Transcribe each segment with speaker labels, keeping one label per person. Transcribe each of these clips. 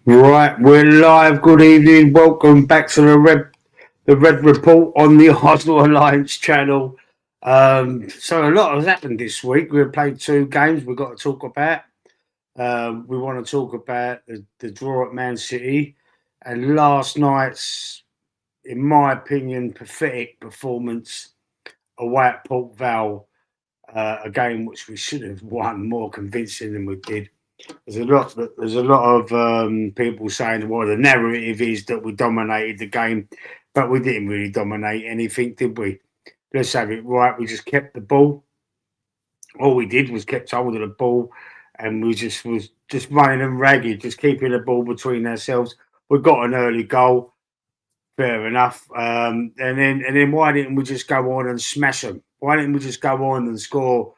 Speaker 1: Right, we're live. Good evening. Welcome back to the Red Report on the Arsenal Alliance channel. So a lot has happened this week. We've played two games. We've got to talk about. We want to talk about the draw at Man City and last night's, in my opinion, pathetic performance away at Port Vale. A game which we should have won more convincing than we did. There's a lot of people saying, well, the narrative is that we dominated the game, but we didn't really dominate anything, did we? Let's have it right. We just kept the ball. All we did was kept hold of the ball, and we just running them ragged, just keeping the ball between ourselves. We got an early goal, fair enough. And then why didn't we just go on and smash them? Why didn't we just go on and score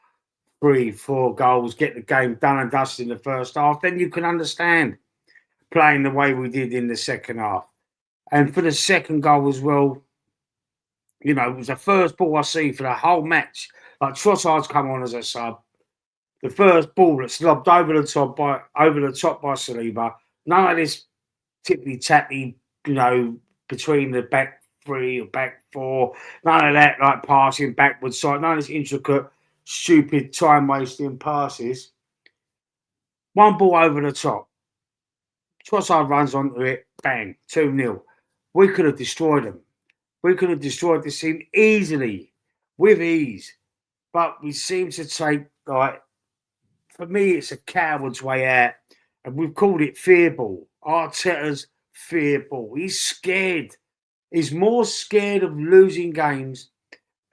Speaker 1: 3, 4 goals, get the game done and dusted in the first half? Then you can understand playing the way we did in the second half. And for the second goal as well, it was the first ball I see for the whole match. Like Trossard's come on as a sub. The first ball that's lobbed over the top by Saliba. None of this tippy tappy, between the back three or back four. None of that like passing backwards side. None of this intricate, stupid, time wasting passes. One ball over the top. Trossard runs onto it, bang, 2-0. We could have destroyed them. We could have destroyed this team easily, with ease. But we seem to take, for me, it's a coward's way out. And we've called it Fearball. Arteta's Fearball. He's scared. He's more scared of losing games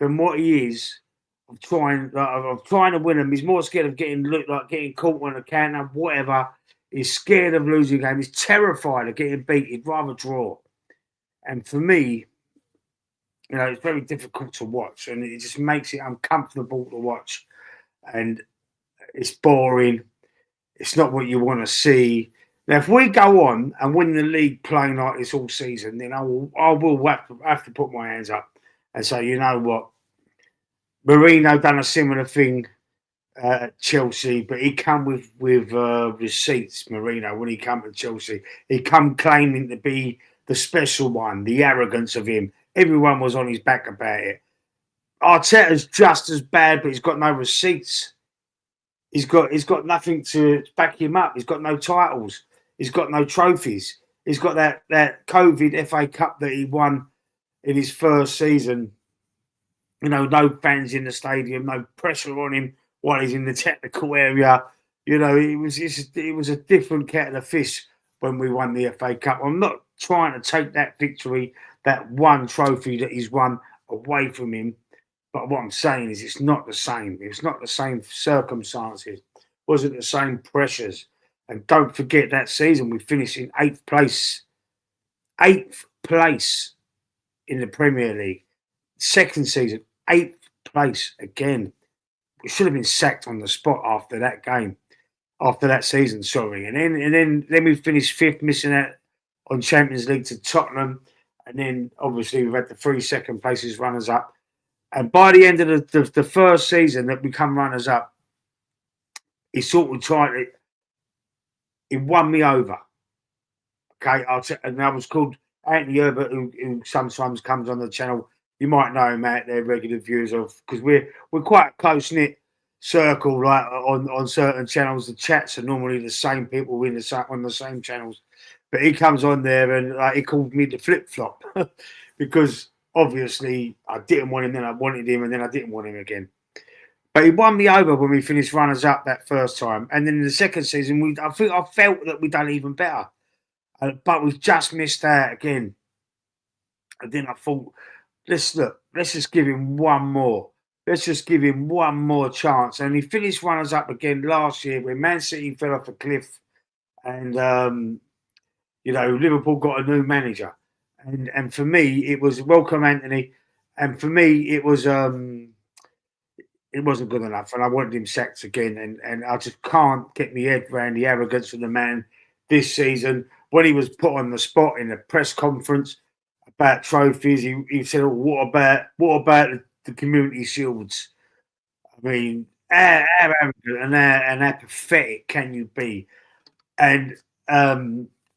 Speaker 1: than what he is of trying to win them. He's more scared of getting caught on a counter, whatever. He's scared of losing a game. He's terrified of getting beat. He'd rather draw. And for me, it's very difficult to watch, and it just makes it uncomfortable to watch. And it's boring. It's not what you want to see. Now, if we go on and win the league playing like this all season, then I will have to put my hands up and say, you know what? Mourinho done a similar thing at Chelsea, but he come with receipts. Mourinho, when he come to Chelsea, he come claiming to be the special one. The arrogance of him. Everyone was on his back about it. Arteta's just as bad, but he's got no receipts. He's got nothing to back him up. He's got no titles. He's got no trophies. He's got that COVID FA Cup that he won in his first season. No fans in the stadium, no pressure on him while he's in the technical area. It was a different kettle of fish when we won the FA Cup. I'm not trying to take that victory, that one trophy that he's won, away from him. But what I'm saying is it's not the same. It's not the same circumstances. Wasn't the same pressures. And don't forget that season we finished in 8th place. 8th place in the Premier League. Second season, 8th place again. We should have been sacked on the spot after that game. After that season, sorry. And then we finished 5th, missing out on Champions League to Tottenham. And then obviously we've had the 3 second places runners up. And by the end of the first season that we come runners up, he sort of tried it. He won me over. Okay, and I was called Anthony Herbert, who sometimes comes on the channel. You might know him out there, regular viewers of, because we're quite a close knit circle. Like on certain channels, the chats are normally the same people on the same channels. But he comes on there and he called me the flip flop because obviously I didn't want him, then I wanted him, and then I didn't want him again. But he won me over when we finished runners up that first time, and then in the second season, I felt that we'd done even better, but we just missed out again. And then I thought, let's just give him one more. Let's just give him one more chance. And he finished runners up again last year when Man City fell off a cliff, and Liverpool got a new manager. And for me, it was welcome Anthony. And for me, it wasn't good enough. And I wanted him sacked again. And I just can't get my head around the arrogance of the man this season. When he was put on the spot in a press conference about trophies, he said, what about the Community Shields? I mean, how arrogant and how pathetic can you be? And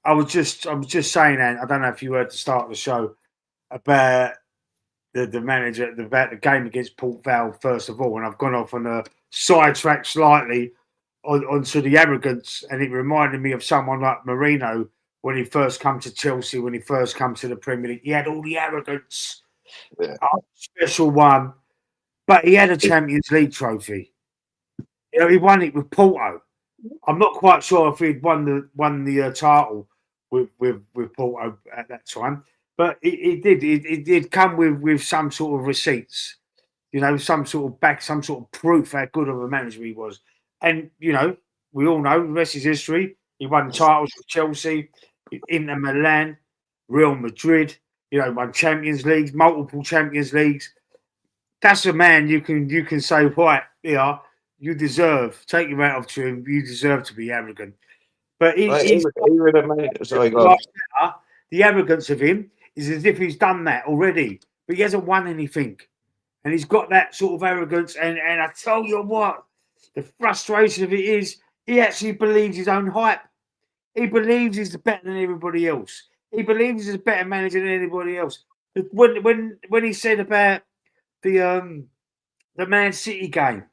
Speaker 1: I was just saying, and I don't know if you heard the start of the show about the manager about the game against Port Vale first of all, and I've gone off on a sidetrack slightly onto the arrogance, and it reminded me of someone like Mourinho when he first come to Chelsea, when he first come to the Premier League. He had all the arrogance, special one, but he had a Champions League trophy. You know, he won it with Porto. I'm not quite sure if he'd won the title with Porto at that time, but it did. It did come with some sort of receipts, you know, some sort of proof how good of a manager he was. And you know, we all know the rest is history. He won titles with Chelsea, Inter Milan, Real Madrid. You know, won Champions Leagues, multiple Champions Leagues. That's a man you can say, right, yeah, you deserve, take your hat off to him, you deserve to be arrogant. But
Speaker 2: sorry, go on.
Speaker 1: The arrogance of him is as if he's done that already, but he hasn't won anything. And he's got that sort of arrogance. And I tell you what, the frustration of it is he actually believes his own hype. He believes he's better than everybody else. He believes he's a better manager than anybody else. When he said about the Man City game,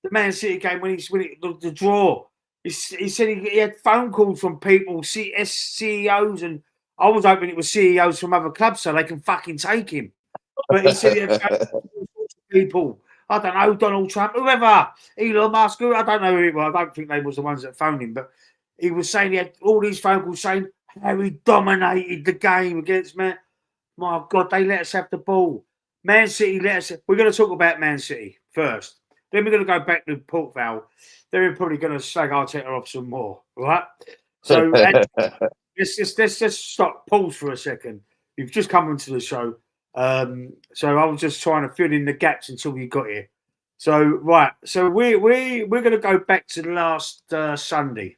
Speaker 1: when the draw, he said he had phone calls from people, CEOs, and I was hoping it was CEOs from other clubs so they can fucking take him. But he said he had phone calls from people. I don't know, Donald Trump, whoever, Elon Musk, I don't know who it was. I don't think they was the ones that phoned him, but he was saying he had all these phone calls saying how he dominated the game against Man. My God, they let us have the ball. Man City let us. We're going to talk about Man City first. Then we're going to go back to Port Vale. Then we're probably going to slag Arteta off some more, right? So let's just stop, pause for a second. You've just come into the show. So I was just trying to fill in the gaps until you got here. So right, so we're going to go back to last Sunday.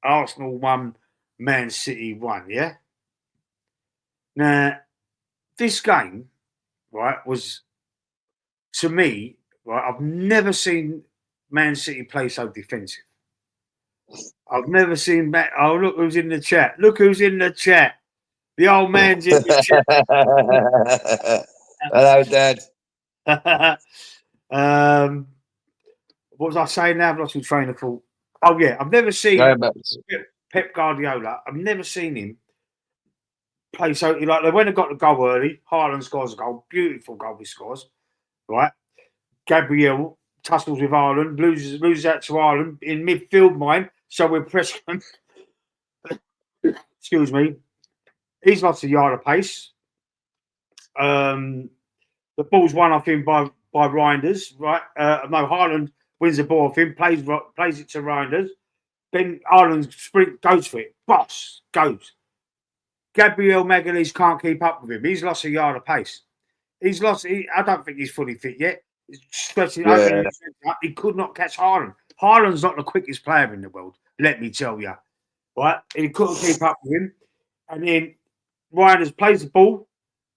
Speaker 1: Arsenal won, Man City won. Yeah. Now this game, right, was to me, right. I've never seen Man City play so defensive. I've never seen that. Oh, look who's in the chat. Look who's in the chat. The old man's in the chat.
Speaker 2: Hello, Dad.
Speaker 1: What was I saying now? I've lost my train of thought. Oh, yeah. I've never seen Pep Guardiola. I've never seen him play so. Like, when they got the goal early, Haaland scores a goal. Beautiful goal he scores. Right? Gabriel tussles with Haaland, loses out to Haaland in midfield mine. So we're pressing him. Excuse me. He's lost a yard of pace. The ball's won off him by Reinders, right? No, Haaland wins the ball off him, plays it to Reinders. Then Haaland sprint goes for it. Boss goes. Gabriel Magalhaes can't keep up with him. He's lost a yard of pace. He's lost. I don't think he's fully fit yet. Especially he could not catch Haaland. Haaland's not the quickest player in the world. Let me tell you, right? He couldn't keep up with him, and then Reinders plays the ball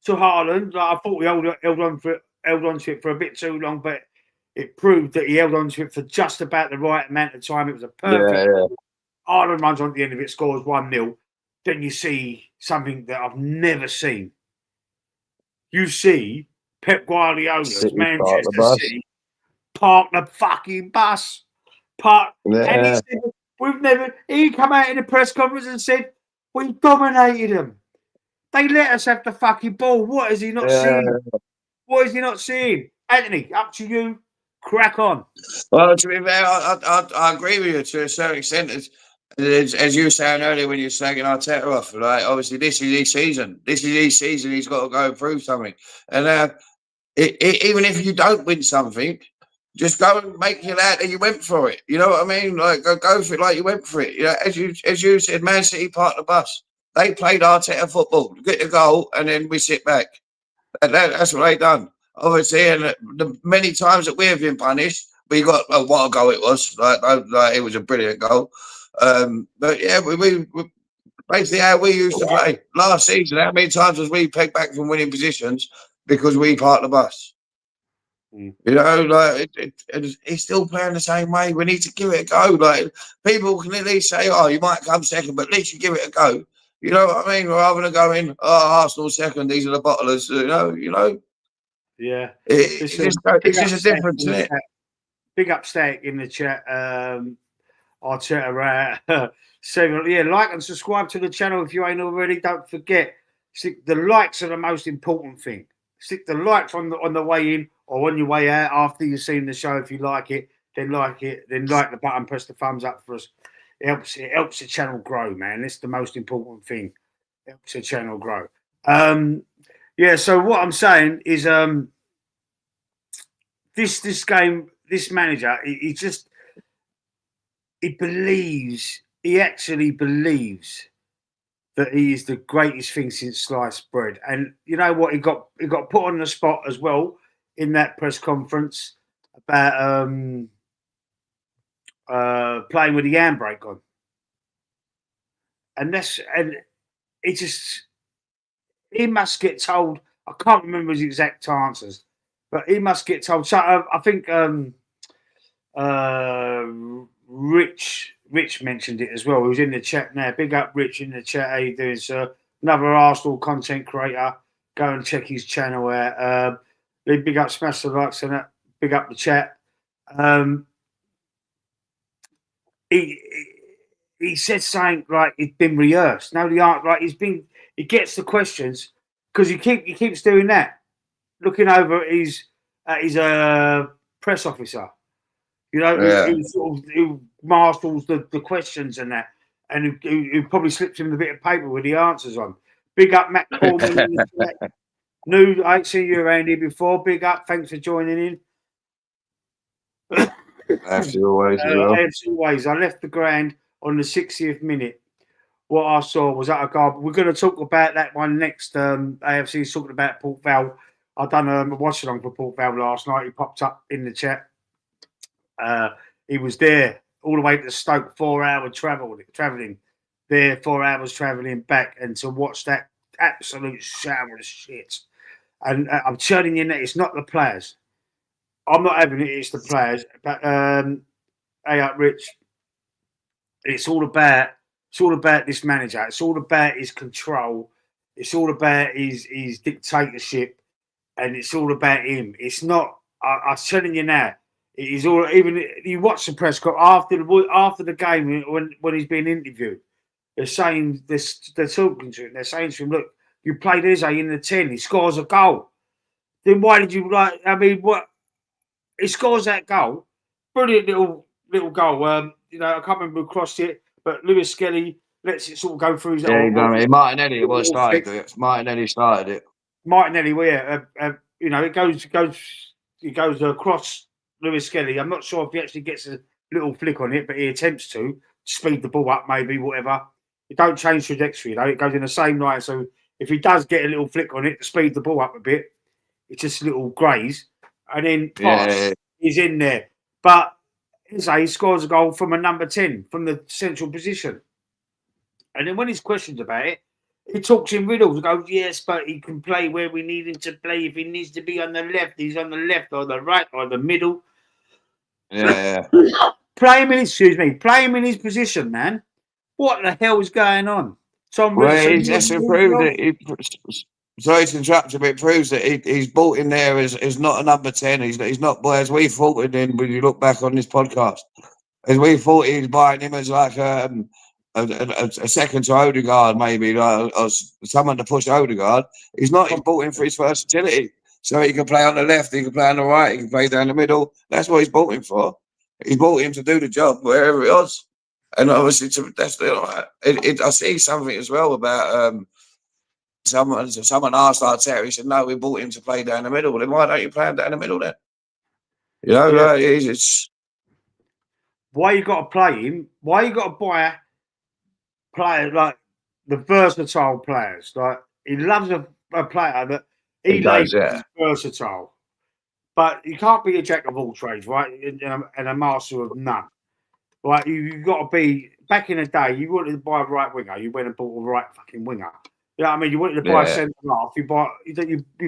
Speaker 1: to Haaland. Like, I thought he held on to it for a bit too long, but it proved that he held on to it for just about the right amount of time. It was a perfect. Haaland runs on at the end of it, scores 1-0. Then you see something that I've never seen. You see Pep Guardiola's Manchester City park the fucking bus. And he said, he come out in a press conference and said, we dominated them. They let us have the fucking ball. What is he not seeing? What is he not seeing? Anthony, up to you. Crack on.
Speaker 2: Well, to be fair, I agree with you to a certain extent. As you were saying earlier when you were slagging Arteta off, like, obviously this is his season. He's got to go and prove something. And even if you don't win something, just go and make it out that you went for it. You know what I mean? Like, go for it like you went for it. You know, as you said, Man City parked the bus. They played Arteta football, get the goal, and then we sit back. That's what they done. Obviously, and the many times that we have been punished, we got what a goal it was. Like it was a brilliant goal. But yeah, we basically how we used to play last season. How many times was we pegged back from winning positions because we parked the bus? You know, like he's still playing the same way. We need to give it a go. Like people can at least say, "Oh, you might come second, but at least you give it a go." You know what I mean? Rather than going, "Oh, Arsenal second, these are the bottlers." You know.
Speaker 1: Yeah.
Speaker 2: It's just a difference, isn't it?
Speaker 1: Big up Static in the chat. Arteta, so yeah, like and subscribe to the channel if you ain't already. Don't forget, the likes are the most important thing. Stick the likes on the way in or on your way out after you've seen the show. If you like it, then like the button, press the thumbs up for us. It helps the channel grow, man. It's the most important thing. It helps the channel grow. Yeah. So what I'm saying is, this game, this manager, he actually believes that he is the greatest thing since sliced bread. And you know what? He got put on the spot as well in that press conference about playing with the handbrake on. And he must get told. I can't remember his exact answers, but he must get told. So I think Rich mentioned it as well. He was in the chat now. Big up, Rich, in the chat. How you doing, sir? Another Arsenal content creator. Go and check his channel out. Big up, smash the likes and that. Big up the chat. He said something like it'd been rehearsed. No, the art like he gets the questions because he keeps doing that, looking over at his press officer. You know, who marshals the questions and that, and who probably slips him a bit of paper with the answers on. Big up, Matt Coleman. New, I ain't seen you around here before. Big up, thanks for joining in.
Speaker 2: As always,
Speaker 1: I left the ground on the 60th minute. What I saw was that a goal. We're going to talk about that one next. AFC is talking about Port Vale. I done a watch along for Port Vale last night. He popped up in the chat. He was there all the way to Stoke, 4 hour travelling there, 4 hours travelling back, and to watch that absolute shower of shit. And I'm telling you that it's not the players. I'm not having it. It's the players. But hey, up, Rich. It's all about this manager. It's all about his control. It's all about his dictatorship, and it's all about him. It's not. I'm telling you now. It is all. Even you watch the press conference after the game when he's being interviewed. They're saying this. They're talking to him. They're saying to him, "Look, you played Eze in the 10. He scores a goal. Then why did you like? I mean, what? He scores that goal. Brilliant little goal. You know, I can't remember who crossed it, but Lewis Skelly lets it sort of go through his.
Speaker 2: Yeah, Martinelli. It was started it. Martinelli started it.
Speaker 1: Martinelli, you know, it goes across Lewis Skelly. I'm not sure if he actually gets a little flick on it, but he attempts to speed the ball up, maybe whatever. It don't change trajectory though. It goes in the same line. So if he does get a little flick on it to speed the ball up a bit, it's just a little graze, and then pass is in there. But he scores a goal from a number 10 from the central position, and then when he's questioned about it, he talks in riddles. He goes, "Yes, but he can play where we need him to play. If he needs to be on the left, he's on the left or the right or the middle."
Speaker 2: Yeah.
Speaker 1: Play him in his position, man. What the hell is going on? Tom
Speaker 2: He just improved it. Sorry to interrupt you, but it proves that he's brought in there as not a number 10. He's not as we thought it in when you look back on this podcast. As we thought he was buying him as like a second to Odegaard, maybe, like, or someone to push Odegaard. He's not. He's bought him for his versatility. So he can play on the left, he can play on the right, he can play down the middle. That's what he's bought him for. He bought him to do the job wherever it was. And obviously, I see something as well about someone asked Arteta. He said, "No, we bought him to play down the middle." Then why don't you play him down the middle then? You know, it's
Speaker 1: why you got to play him? Why you got to buy players like the versatile players? Like he loves a player that he labels as versatile, but you can't be a jack of all trades, right? And a master of none. Like you've got to be. Back in the day, you wanted to buy a right winger, you went and bought a right fucking winger. You know what I mean? You wanted to buy a centre half, you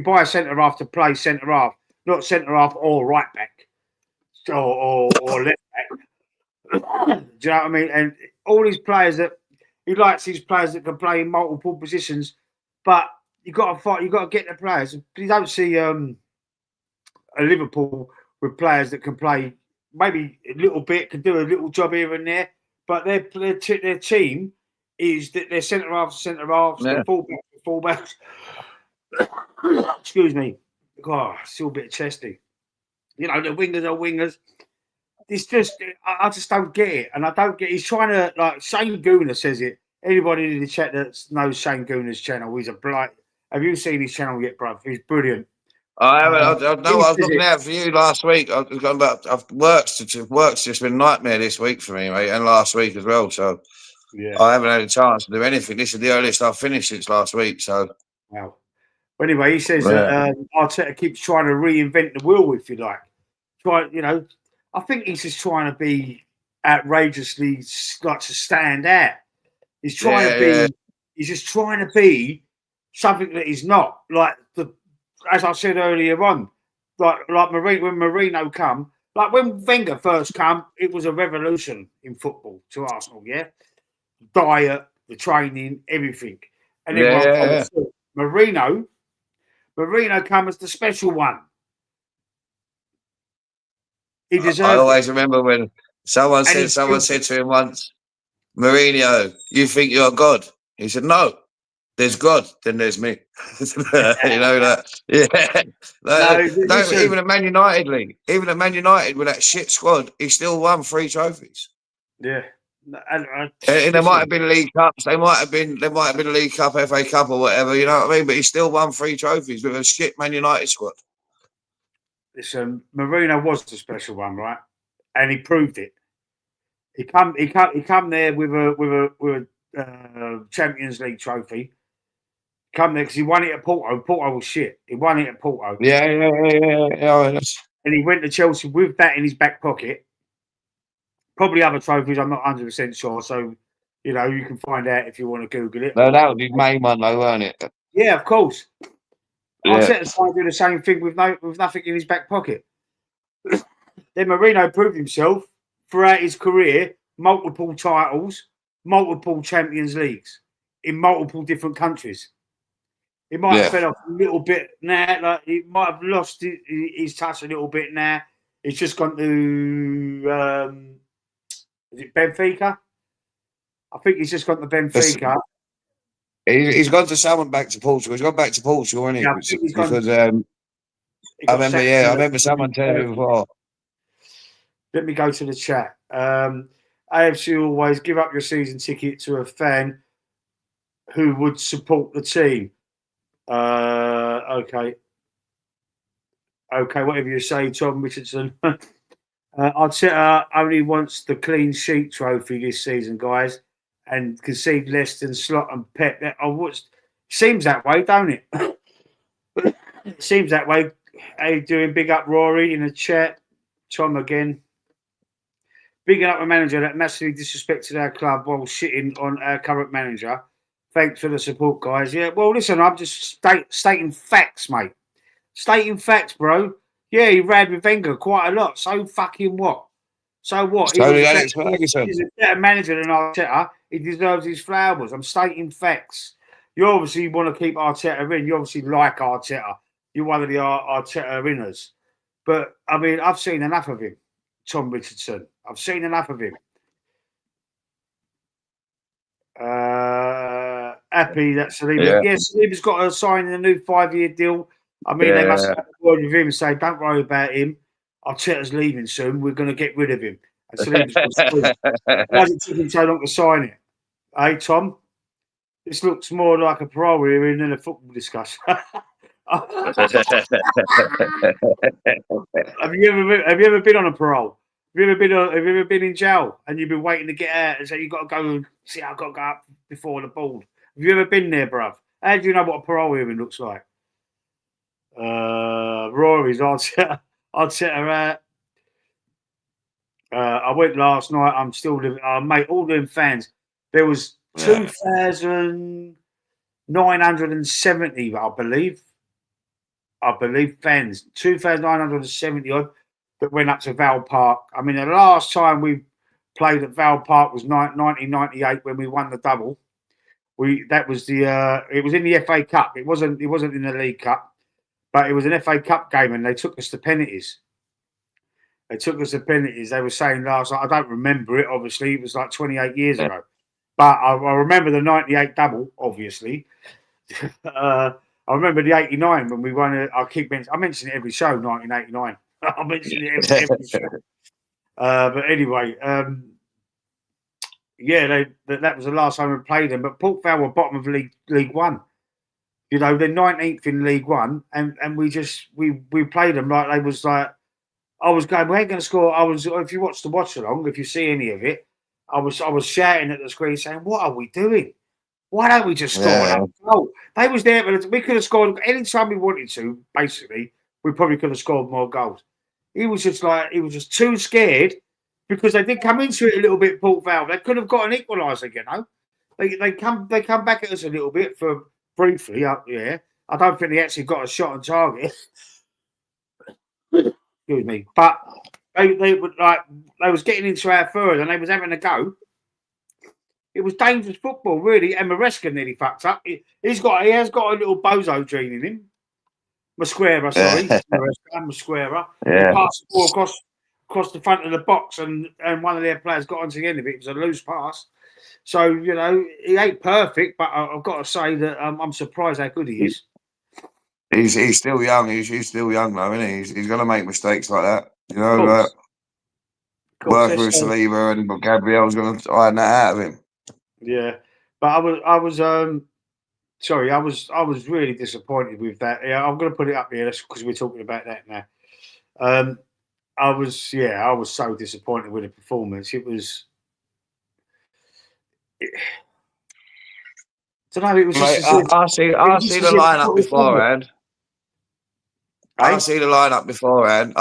Speaker 1: buy a centre half to play centre half, not centre half or right back or left back. Do you know what I mean? And all these players that he likes, these players that can play in multiple positions, but you got to fight. You got to get the players. You don't see a Liverpool with players that can play maybe a little bit, can do a little job here and there, but their team is that they're centre halves, their fullbacks. Excuse me. God, still a bit chesty. You know, the wingers are wingers. It's just, I just don't get it. And I don't get, he's trying to, like, Shane Gooner says it. Anybody in the chat that knows Shane Gooner's channel, he's a blight. Have you seen his channel yet, bruv? He's brilliant.
Speaker 2: I haven't. I know I was looking out for you last week. Work's just been a nightmare this week for me, mate, and last week as well. So yeah, I haven't had a chance to do anything. This is the earliest I've finished since last week. So
Speaker 1: wow. But anyway, he says that Arteta keeps trying to reinvent the wheel, if you like. I think he's just trying to be outrageously like to stand out. He's trying to be. Yeah. He's just trying to be something that he's not. Like as I said earlier on, like when Mourinho come, like when Wenger first come, it was a revolution in football to Arsenal. Yeah, diet, the training, everything, and then Mourinho come as the special one. He deserves.
Speaker 2: I always remember when someone said to him once, "Mourinho, you think you're God?" He said, "No, there's God, then there's me." You know that? Yeah. Even at Man United league, even at Man United with that shit squad, he still won 3 trophies.
Speaker 1: Yeah.
Speaker 2: And there might have been League Cups, there might have been a League Cup, FA Cup, or whatever. You know what I mean? But he still won 3 trophies with a shit Man United squad.
Speaker 1: Listen, Mourinho was the special one, right? And he proved it. He come there with a Champions League trophy. Come there because he won it at Porto. Porto was shit. He won it at Porto.
Speaker 2: Yeah.
Speaker 1: And he went to Chelsea with that in his back pocket. Probably other trophies. I'm not 100% sure. So, you know, you can find out if you want to Google it.
Speaker 2: No, that was his main one, though, weren't it?
Speaker 1: Yeah, of course. Arteta's trying to do the same thing with nothing in his back pocket. Then Mourinho proved himself throughout his career, multiple titles, multiple Champions Leagues in multiple different countries. He might have fell off a little bit now, like he might have lost his touch a little bit now. He's just gone to is it Benfica? I think he's just gone to Benfica.
Speaker 2: He's gone to someone back to Portugal. He's gone back to Portugal, hasn't he? Because I remember someone telling me before.
Speaker 1: Let me go to the chat. AFC always give up your season ticket to a fan who would support the team. Okay, whatever you say, Tom Richardson. Arteta only wants the clean sheet trophy this season, guys, and concede less than Slot and Pep. Seems that way, don't it? It seems that way. How you doing? Big up Rory in the chat. Tom again. Bigging up a manager that massively disrespected our club while shitting on our current manager. Thanks for the support, guys. Yeah, well, listen, I'm just stating facts, mate. Stating facts, bro. Yeah, he ran with Wenger quite a lot. So fucking what? So what? He's a better manager than Arteta. He deserves his flowers. I'm stating facts. You obviously want to keep Arteta in. You obviously like Arteta. You're one of the Arteta winners. But, I mean, I've seen enough of him, Tom Richardson. I've seen enough of him. Happy that Saliba. Yeah, Saliba's got to sign a new 5-year deal. I mean, they must have a word with him and say, don't worry about him. Arteta's leaving soon. We're going to get rid of him. And Saliba's why does it take him so long to sign it? Hey, Tom? This looks more like a parole hearing than a football discussion. Have you ever been on a parole? Have you ever been in jail and you've been waiting to get out and say you've got to go and see I've got to go up before the board? Have you ever been there, bruv? How do you know what a parole hearing looks like? Rory's Arteta out. I went last night. I'm still living. Mate, all them fans. There was 2,970, I believe. I believe, fans, 2,970 odd, that went up to Val Park. I mean, the last time we played at Val Park was 1998 when we won the double. That was it was in the FA Cup. It wasn't in the League Cup, but it was an FA Cup game, and they took us to penalties. They took us to penalties. They were saying last night, I don't remember it, obviously. It was like 28 years ago. But I remember the 98 double, obviously. I remember the 89 when we won it. I mention it every show, 1989. I mention it every show. But anyway, yeah, that was the last time we played them. But Port Vale were bottom of League One. You know, they're 19th in League One, and we played them like they was like. I was going, we ain't going to score. If you watch the watch along, if you see any of it, I was shouting at the screen saying, "What are we doing? Why don't we just score another goal?" They was there, but we could have scored any time we wanted to. Basically, we probably could have scored more goals. He was just too scared because they did come into it a little bit. Port Vale, they could have got an equaliser. You know, they come back at us a little bit for briefly up there. I don't think they actually got a shot on target. Excuse me, but they were like they was getting into our third and they was having a go. It was dangerous football, really. And Maresca nearly fucked up. He has got a little bozo gene in him. Masquera, sorry, Masquera.
Speaker 2: Yeah.
Speaker 1: He passed the ball across the front of the box, and one of their players got onto the end of it. It was a loose pass. So you know he ain't perfect, but I've got to say that I'm surprised how good he is.
Speaker 2: He's still young. He's still young though, isn't he? He's going to make mistakes like that. You know, working with Saliba and Gabriel's going to iron that out of him.
Speaker 1: Yeah, but I was sorry, I was really disappointed with that. Yeah, I'm going to put it up here because we're talking about that now. I was so disappointed with the performance. It was. I don't know. It was just.
Speaker 2: I see the lineup beforehand. I see the lineup beforehand.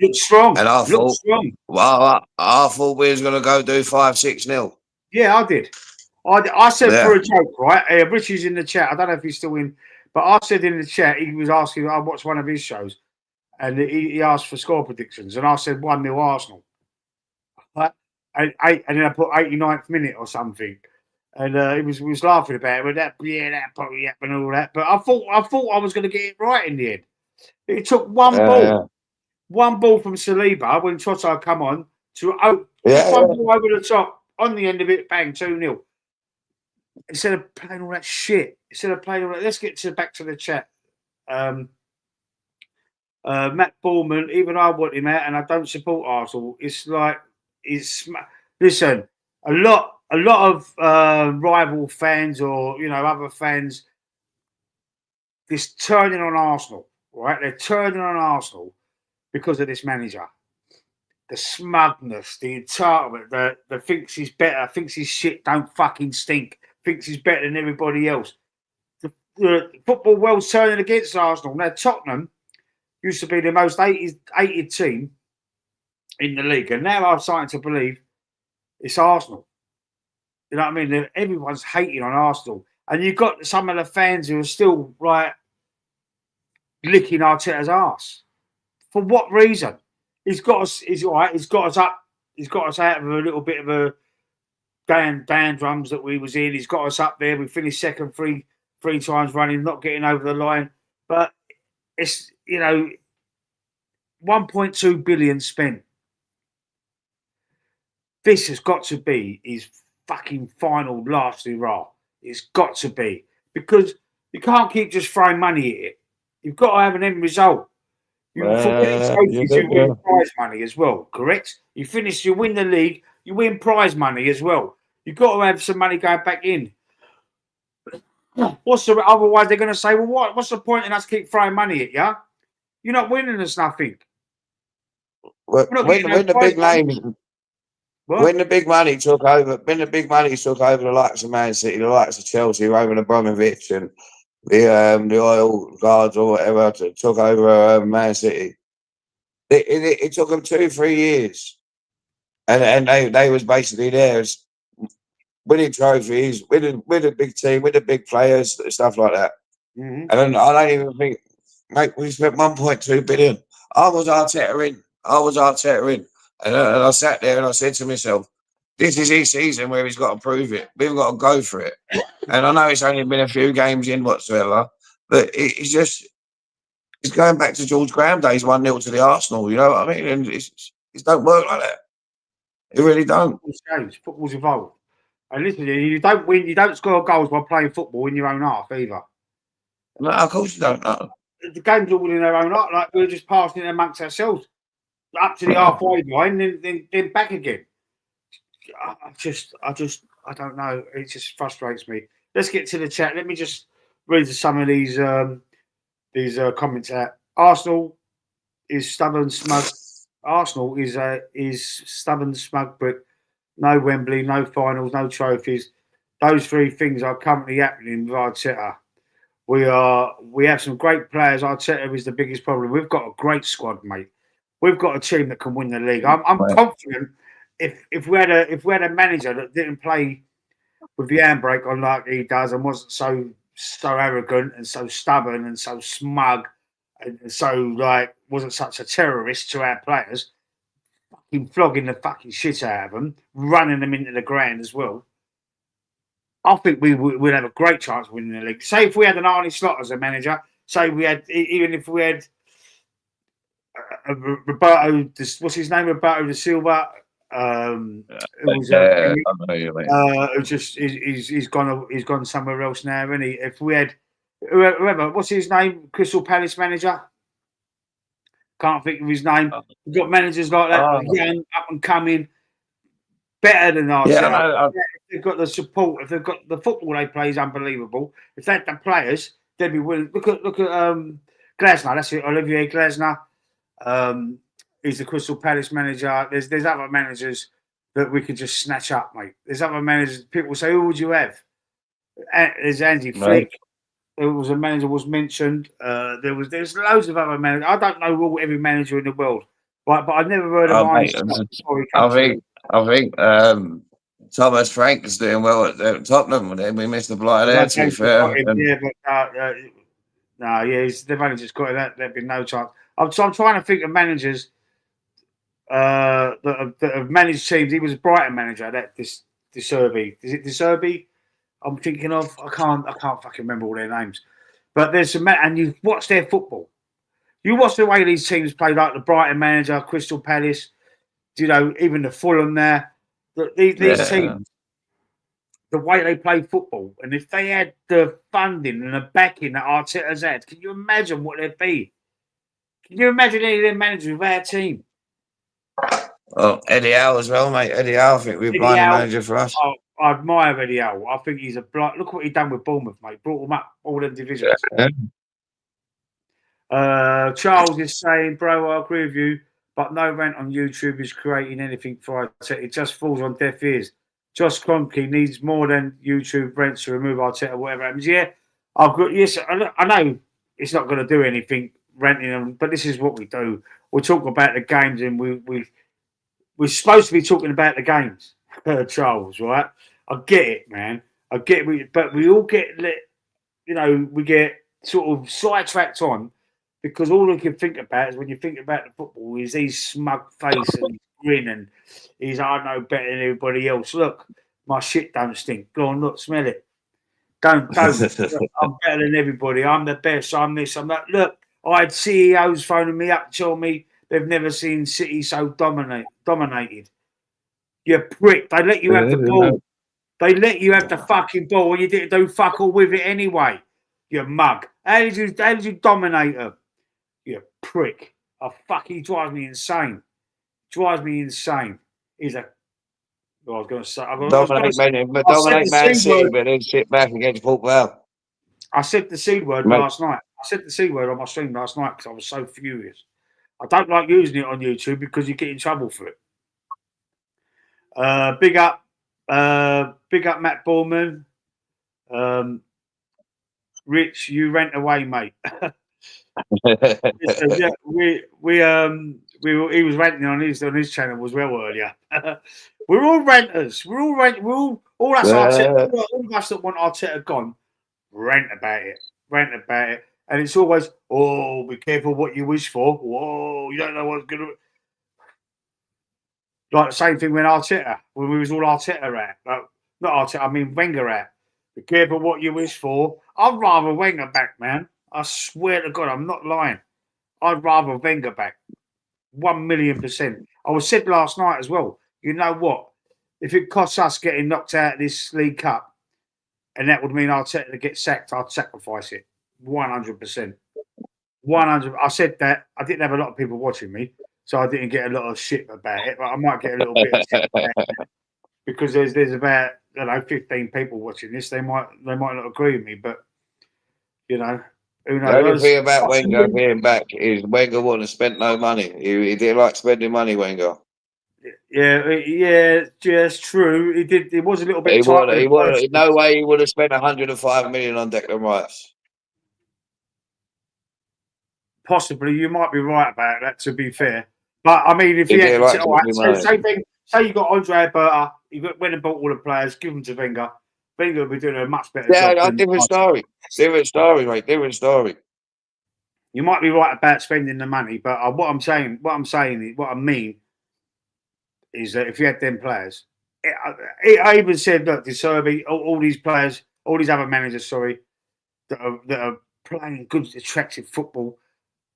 Speaker 1: Looked strong.
Speaker 2: And I thought, well, I thought we was going to go do 5-6-0.
Speaker 1: Yeah, I did. I said for a joke, right? Richie's in the chat. I don't know if he's still in, but I said in the chat, he was asking, I watched one of his shows, and he asked for score predictions, and I said 1-0 Arsenal. And then I put 89th minute or something. And he was laughing about it, but that probably happened and all that. But I thought I was going to get it right in the end. It took one ball from Saliba when Toto come on to one ball over the top on the end of it, bang, 2-0. Instead of playing all that shit, let's get back to the chat. Matt Ballman, even I want him out, and I don't support Arsenal. Listen, a lot of rival fans or other fans, this turning on Arsenal, right? They're turning on Arsenal because of this manager. The smugness, the entitlement, the thinks he's better, thinks his shit don't fucking stink, thinks he's better than everybody else. The football world's turning against Arsenal. Now, Tottenham used to be the most hated team in the league, and now I'm starting to believe it's Arsenal. You know what I mean? Everyone's hating on Arsenal, and you've got some of the fans who are still licking Arteta's arse. For what reason? He's got us. He's all right. He's got us up. He's got us out of a little bit of a downdrams that we was in. He's got us up there. We finished second three times running, not getting over the line. But it's 1.2 billion spent. This has got to be his fucking final last hurrah. It's got to be, because you can't keep just throwing money at it. You've got to have an end result. You win prize money as well, correct? You win the league, you win prize money as well. You've got to have some money going back in. Otherwise they're going to say, well, what's the point in us keep throwing money at you? You're not winning us nothing.
Speaker 2: When the big money took over, the likes of Man City, the likes of Chelsea, Roman Abramovich, and the oil guards or whatever took over Man City. It took them 2-3 years, and they was basically there winning trophies, with a big team, with the big players, stuff like that.
Speaker 1: Mm-hmm.
Speaker 2: And then I don't even think, mate, we spent 1.2 billion. I was Arteta in. And I sat there and I said to myself, this is his season where he's got to prove it. We've got to go for it. And I know it's only been a few games in whatsoever, but it's going back to George Graham days, 1-0 to the Arsenal. You know what I mean? And it don't work like that. It really don't.
Speaker 1: Football's changed. Football's evolved. And listen, you don't win. You don't score goals by playing football in your own half either.
Speaker 2: No, of course you don't know.
Speaker 1: The game's all in their own half. Like we're just passing it amongst ourselves up to the halfway line, then back again. I don't know. It just frustrates me. Let's get to the chat. Let me just read some of these comments out. Arsenal is stubborn, smug. Arsenal is stubborn, smug, but no Wembley, no finals, no trophies. Those three things are currently happening with Arteta. We have some great players. Arteta is the biggest problem. We've got a great squad, mate. We've got a team that can win the league. I'm confident if we had a manager that didn't play with the handbrake on like he does and wasn't so arrogant and so stubborn and so smug and so like wasn't such a terrorist to our players, fucking flogging the fucking shit out of them, running them into the ground as well. I think we'd have a great chance of winning the league. Say if we had an Arnie Slot as a manager, even if we had Roberto, what's his name, Roberto da Silva, who's he's gone somewhere else now, isn't he? If we had whoever, what's his name, Crystal Palace manager, can't think of his name. We've got managers like that, young, up and coming, better than us.
Speaker 2: Yeah,
Speaker 1: if they've got the support, if they've got the football they play is unbelievable. If they had the players, they'd be winning. Look at Glasner. That's it, Olivier Glasner. He's the Crystal Palace manager. There's other managers that we could just snatch up, mate. There's other managers. People say, who would you have? There's Andy Flick. There was a manager was mentioned. There's loads of other managers. I don't know every manager in the world, right? But I've never heard of Arnie.
Speaker 2: I think Thomas Frank is doing well at Tottenham. We missed the blight there, to be fair.
Speaker 1: They've only just got it. There'd be no chance. I'm trying to think of managers that have managed teams. He was a Brighton manager. This De Zerbi. Is it De Zerbi? I'm thinking of. I can't fucking remember all their names. But there's some and you watch their football. You watch the way these teams play, like the Brighton manager, Crystal Palace. You know, even the Fulham there. These teams, the way they play football, and if they had the funding and the backing that Arteta's had, can you imagine what they'd be? Can you imagine any of their managers with our team?
Speaker 2: Oh, Eddie Howe as well, mate. Eddie Howe, I think we're blind manager for us.
Speaker 1: I admire Eddie Howe. I think he's look what he done with Bournemouth, mate. Brought them up all them divisions. Yeah. Charles is saying, bro, I agree with you, but no rant on YouTube is creating anything for Arteta. It just falls on deaf ears. Josh Kroenke needs more than YouTube rents to remove Arteta, whatever happens. Yeah, I know it's not going to do anything renting them, but this is what we do. We talk about the games, and we're supposed to be talking about the games, Charles. Right? I get it, man. I get it, but we all get we get sort of sidetracked on because all we can think about is when you think about the football is his smug face and grin and he's I know better than everybody else. Look, my shit don't stink. Go on, look, smell it. Don't. Look, I'm better than everybody. I'm the best. I'm this. I'm that. Look, I had CEOs phoning me up, telling me they've never seen City so dominated. You prick. They let you have the ball. They let you have the fucking ball and you didn't do fuck all with it anyway. You mug. How did you dominate them? You prick. He drives me insane. He's a. I was going to say.
Speaker 2: Dominate Man City, but then sit back against Port Vale.
Speaker 1: I said the C word last night. I said the C word on my stream last night because I was so furious. I don't like using it on YouTube because you get in trouble for it. Big up Matt Borman. Rich, you rent away, mate. Yeah, he was ranting on his channel as well earlier. We're all renters. We're all all of us that want Arteta gone. Rant about it. rant about it, and it's always, oh, be careful what you wish for. Whoa, you don't know what's going to. Like the same thing when we was all Arteta at. Not Arteta, I mean Wenger at. Be careful what you wish for. I'd rather Wenger back, man. I swear to God, I'm not lying. I'd rather Wenger back. 1,000,000%. I was said last night as well. You know what? If it costs us getting knocked out of this League Cup, and that would mean Arteta to get sacked, I'd sacrifice it. 100%. 100. I said that. I didn't have a lot of people watching me, so I didn't get a lot of shit about it. But I might get a little bit of shit about it because there's about 15 people watching this. They might not agree with me, but who knows?
Speaker 2: The only thing about Wenger being back is Wenger wouldn't have spent no money. He didn't like spending money, Wenger.
Speaker 1: Yeah, just true. He did. It was a little bit.
Speaker 2: He would. No way he would have spent 105 million on Declan Rice.
Speaker 1: Possibly, you might be right about that. To be fair, but I mean, if he had same thing, say you got Andre Alberta, you went and bought all the players, give them to Wenger. Wenger would be doing a much better job.
Speaker 2: Yeah, different story. Different story, mate. Different story.
Speaker 1: You might be right about spending the money, but what I mean is that if you had them players, I even said, look, De Serbi, all these players, all these other managers, that are playing good, attractive football.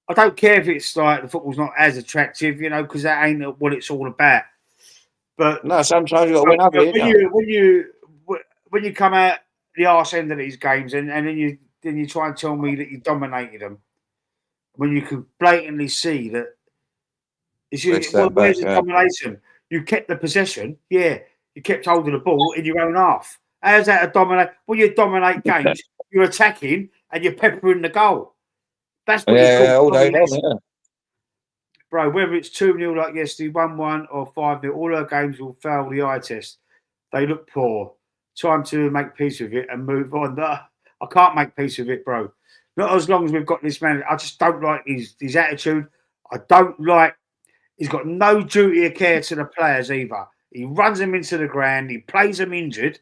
Speaker 1: I don't care if it's like the football's not as attractive, because that ain't what it's all about. But
Speaker 2: no, sometimes you got to win ugly.
Speaker 1: When you come out the arse end of these games, and then you try and tell me that you dominated them, when you can blatantly see that where's the domination? You kept the possession, yeah. You kept hold of the ball in your own half. How's that a dominate? When you dominate games, you're attacking and you're peppering the goal. That's what you call domination. Yeah. Bro, whether it's 2-0 like yesterday, 1-1 or 5-0, all our games will fail the eye test. They look poor. Time to make peace with it and move on. I can't make peace with it, bro. Not as long as we've got this man. I just don't like his attitude. I don't like. He's got no duty of care to the players either. He runs them into the ground. He plays them injured.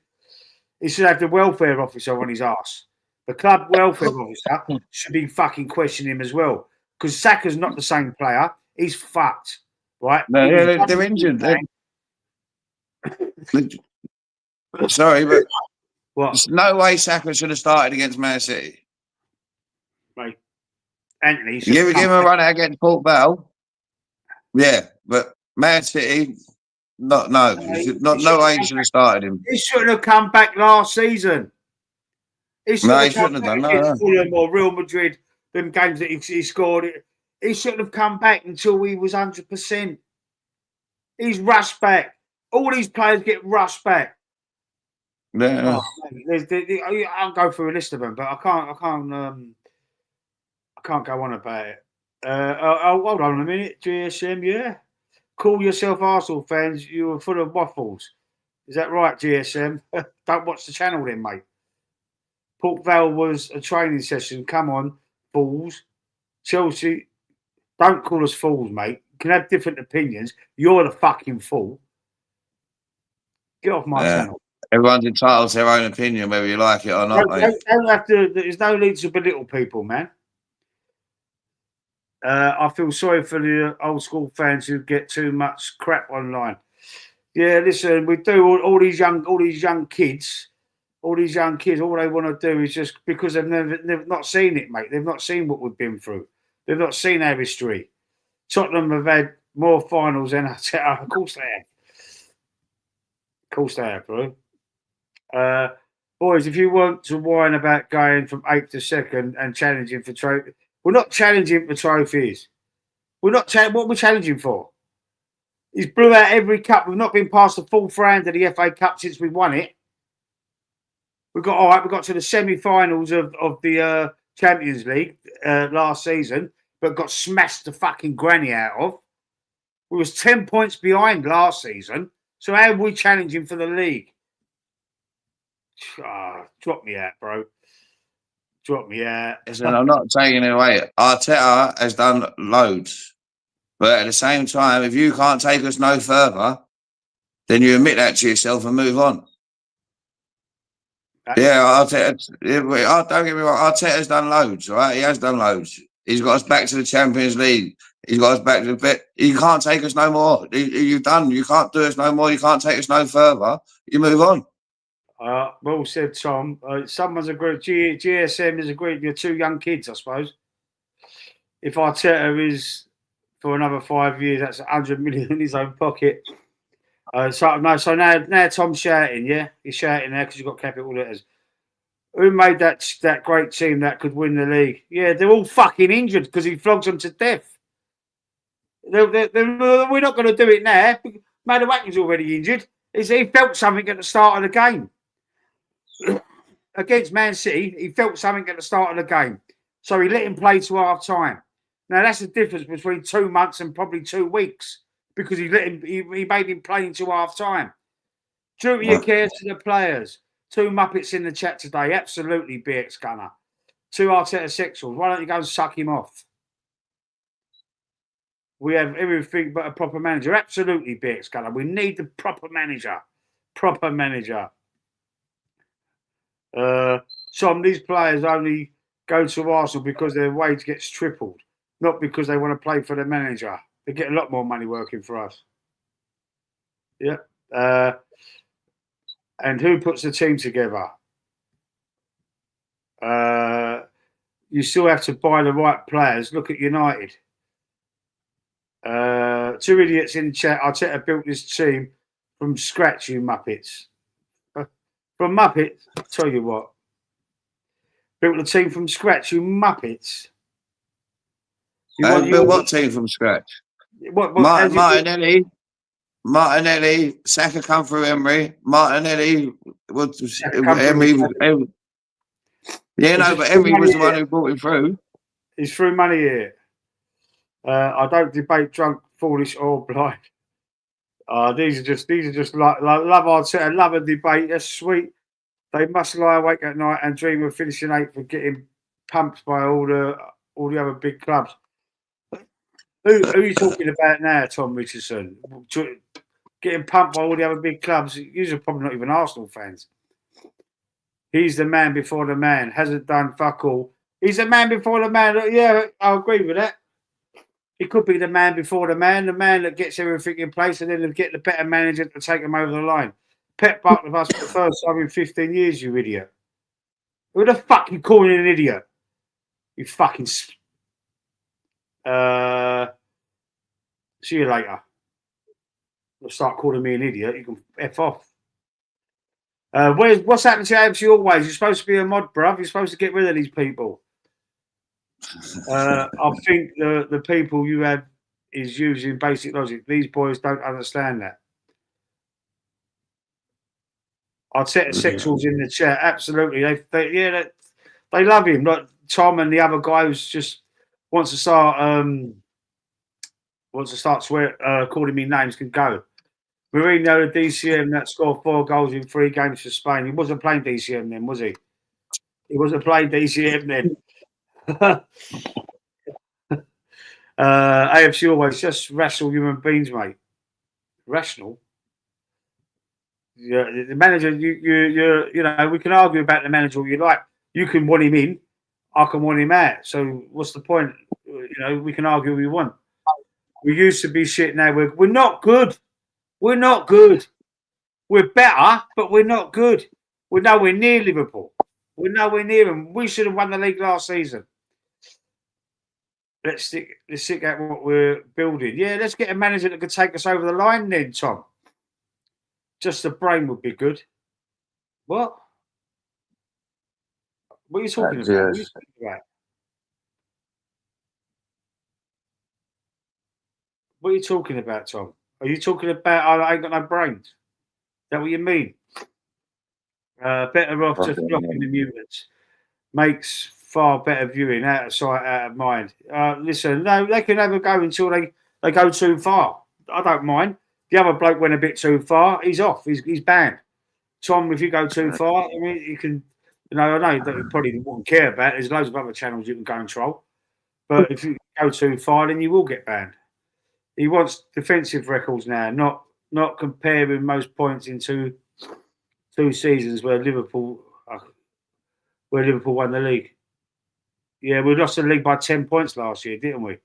Speaker 1: He should have the welfare officer on his ass. The club welfare officer should be fucking questioning him as well. Because Saka's not the same player. He's fucked. Right?
Speaker 2: No, they're injured. Sorry, but there's no way Saka should have started against Man City.
Speaker 1: Right. Anthony,
Speaker 2: give him a run out against Port Vale. Yeah, but Man City, no way he should have started him.
Speaker 1: He shouldn't have come back last season. He shouldn't have done that. Fulham or Real Madrid, them games that he scored. He shouldn't have come back until he was 100%. He's rushed back. All these players get rushed back.
Speaker 2: Yeah.
Speaker 1: I'll go through a list of them, but I can't go on about it. Hold on a minute, GSM. Yeah, call yourself Arsenal fans. You're full of waffles. Is that right, GSM? Don't watch the channel then, mate. Port Vale was a training session. Come on, fools. Chelsea, don't call us fools, mate. You can have different opinions. You're the fucking fool. Get off my channel.
Speaker 2: Everyone's entitled to their own opinion, whether you like it or not.
Speaker 1: Don't have to. There's no need to belittle people, man. I feel sorry for the old school fans who get too much crap online. Yeah, listen, we do all these young kids. All these young kids, all they want to do is just because they've never not seen it, mate. They've not seen what we've been through. They've not seen our history. Tottenham have had more finals than Arteta. Of course they have. Of course they have, bro. Boys, if you want to whine about going from 8th to 2nd and challenging for trophies, we're not challenging for trophies. We're not. What we're challenging for? He's blew out every cup. We've not been past the 4th round of the FA Cup since we won it. We got to the semi-finals of the Champions League last season, but got smashed the fucking granny out of. We was 10 points behind last season. So how are we challenging for the league? Drop me out, bro. Drop me out.
Speaker 2: Listen, I'm not taking it away. Arteta has done loads. But at the same time, if you can't take us no further, then you admit that to yourself and move on. Yeah, Arteta, don't get me wrong. Arteta's done loads, right? He has done loads. He's got us back to the Champions League. He's got us back to the bit. You can't take us no more. You've done. You can't do us no more. You can't take us no further. You move on.
Speaker 1: Well said, Tom. Someone's agreed. GSM has agreed. You're two young kids, I suppose. If Arteta is for another 5 years, that's 100 million in his own pocket. So now Tom's shouting. Yeah, he's shouting there because you've got capital letters. Who made that great team that could win the league? Yeah, they're all fucking injured because he flogs them to death. We're not going to do it now. Madueke's already injured. He felt something at the start of the game. Against Man City, he felt something at the start of the game. So he let him play to half time. Now that's the difference between 2 months and probably 2 weeks because he made him play into half time. Duty of care to the players. 2 Muppets in the chat today. Absolutely, BX Gunner. 2 Arteta sexuals. Why don't you go and suck him off? We have everything but a proper manager. Absolutely, BX Gunner. We need the proper manager. Proper manager. Some of these players only go to Arsenal because their wage gets tripled, not because they want to play for the manager. They get a lot more money working for us. Yeah. And who puts the team together? You still have to buy the right players. Look at United. 2 idiots in the chat. Arteta built this team from scratch, you Muppets. From Muppets, I'll tell you what. Built the team from scratch, you Muppets.
Speaker 2: Built what team from scratch? Martinelli, Saka come through Emery. Martinelli, Emery. Yeah, no, but Emery was the one who brought him through.
Speaker 1: He's through money here. I don't debate drunk, foolish, or blind. These are just like love Arteta, love a debate. That's sweet. They must lie awake at night and dream of finishing 8th and getting pumped by all the other big clubs. Who are you talking about now, Tom Richardson? Getting pumped by all the other big clubs. You're probably not even Arsenal fans. He's the man before the man. Hasn't done fuck all. He's the man before the man. Yeah, I agree with that. He could be the man before the man that gets everything in place, and then get the better manager to take him over the line. Pep bucked with us for the first time in 15 years, you idiot. Who the fuck you calling an idiot? You fucking... See you later. You'll start calling me an idiot. You can F off. What's happened to AFC Always? You're supposed to be a mod, bruv. You're supposed to get rid of these people. I think the people you have is using basic logic. These boys don't understand that. Arteta sexuals in the chat. Absolutely. They love him. Like Tom and the other guy who's just wants to start calling me names can go. Mourinho, the DCM that scored 4 goals in 3 games for Spain. He wasn't playing DCM then, was he? He wasn't playing DCM then. AFC Always just rational human beings, mate. Rational. Yeah, the manager. You know, we can argue about the manager all you like. You can want him in, I can want him out. So what's the point? You know, we can argue we want. We used to be shit. Now we're not good. We're not good. We're better, but we're not good. We're nowhere near Liverpool. We're nowhere near them. We should have won the league last season. Let's stick at what we're building. Yeah, let's get a manager that could take us over the line then, Tom. Just the brain would be good. What? What are you talking about? What are you talking about? What are you talking about, Tom? Are you talking about I ain't got no brains? Is that what you mean? Better off just blocking the mutants. Makes far better viewing, out of sight, out of mind. Listen, no, they can have a go until they go too far. I don't mind. The other bloke went a bit too far. He's off. He's banned. Tom, if you go too far, I mean, you can. You know, I know that you probably wouldn't care about. There's loads of other channels you can go and troll. But if you go too far, then you will get banned. He wants defensive records now, not comparing most points in two seasons where Liverpool where Liverpool won the league. Yeah, we lost the league by 10 points last year, didn't we?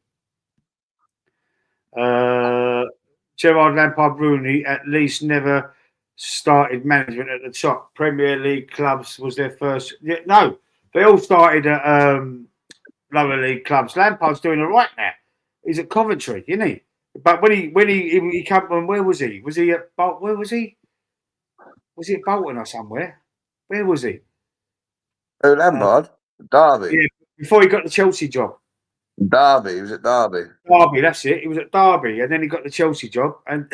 Speaker 1: Gerrard, Lampard, Rooney at least never started management at the top. Premier League clubs was their first. Yeah, no, they all started at lower league clubs. Lampard's doing all right now. He's at Coventry, isn't he? But when he came from, where was he? Was he at where was he? Was he at Bolton or somewhere? Where was he?
Speaker 2: Oh, Lampard? Derby.
Speaker 1: Yeah, before he got the Chelsea job.
Speaker 2: Derby. He was at Derby.
Speaker 1: Derby, that's it. He was at Derby, and then he got the Chelsea job, and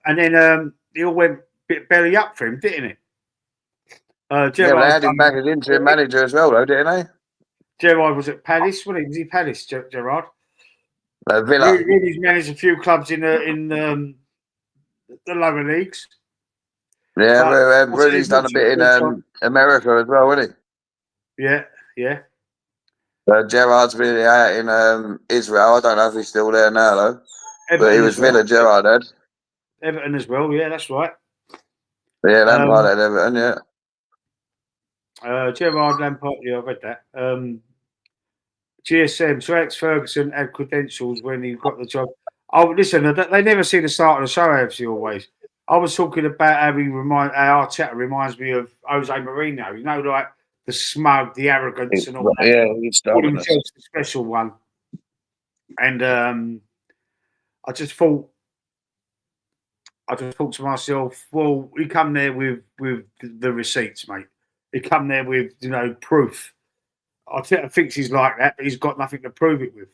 Speaker 1: then he all went bit belly up for him, didn't it?
Speaker 2: Yeah, they had him back as interim manager as well, though, didn't they?
Speaker 1: Gerrard was at Palace, wasn't he? Was he Palace, Gerrard?
Speaker 2: Villa.
Speaker 1: He's managed a few clubs in the lower leagues.
Speaker 2: Yeah, Rooney's done a bit in America as well, hasn't
Speaker 1: he? Yeah.
Speaker 2: Gerrard's been out in Israel. I don't know if he's still there now, though.
Speaker 1: Everton,
Speaker 2: but he was Villa, Gerrard had.
Speaker 1: Everton as well, yeah, that's right.
Speaker 2: Yeah, Lampard had Everton, yeah.
Speaker 1: Gerrard, Lampard, yeah, I've read that. GSM, Sir Alex Ferguson had credentials when he got the job. Oh, listen, they never see the start of the show, AFC always. I was talking about how Arteta reminds me of Jose Mourinho. You know, like the smug, the arrogance, and all that.
Speaker 2: Yeah, he's
Speaker 1: himself the special one. And I just thought to myself, well, he come there with the receipts, mate. He come there with proof. Arteta thinks he's like that, but he's got nothing to prove it with.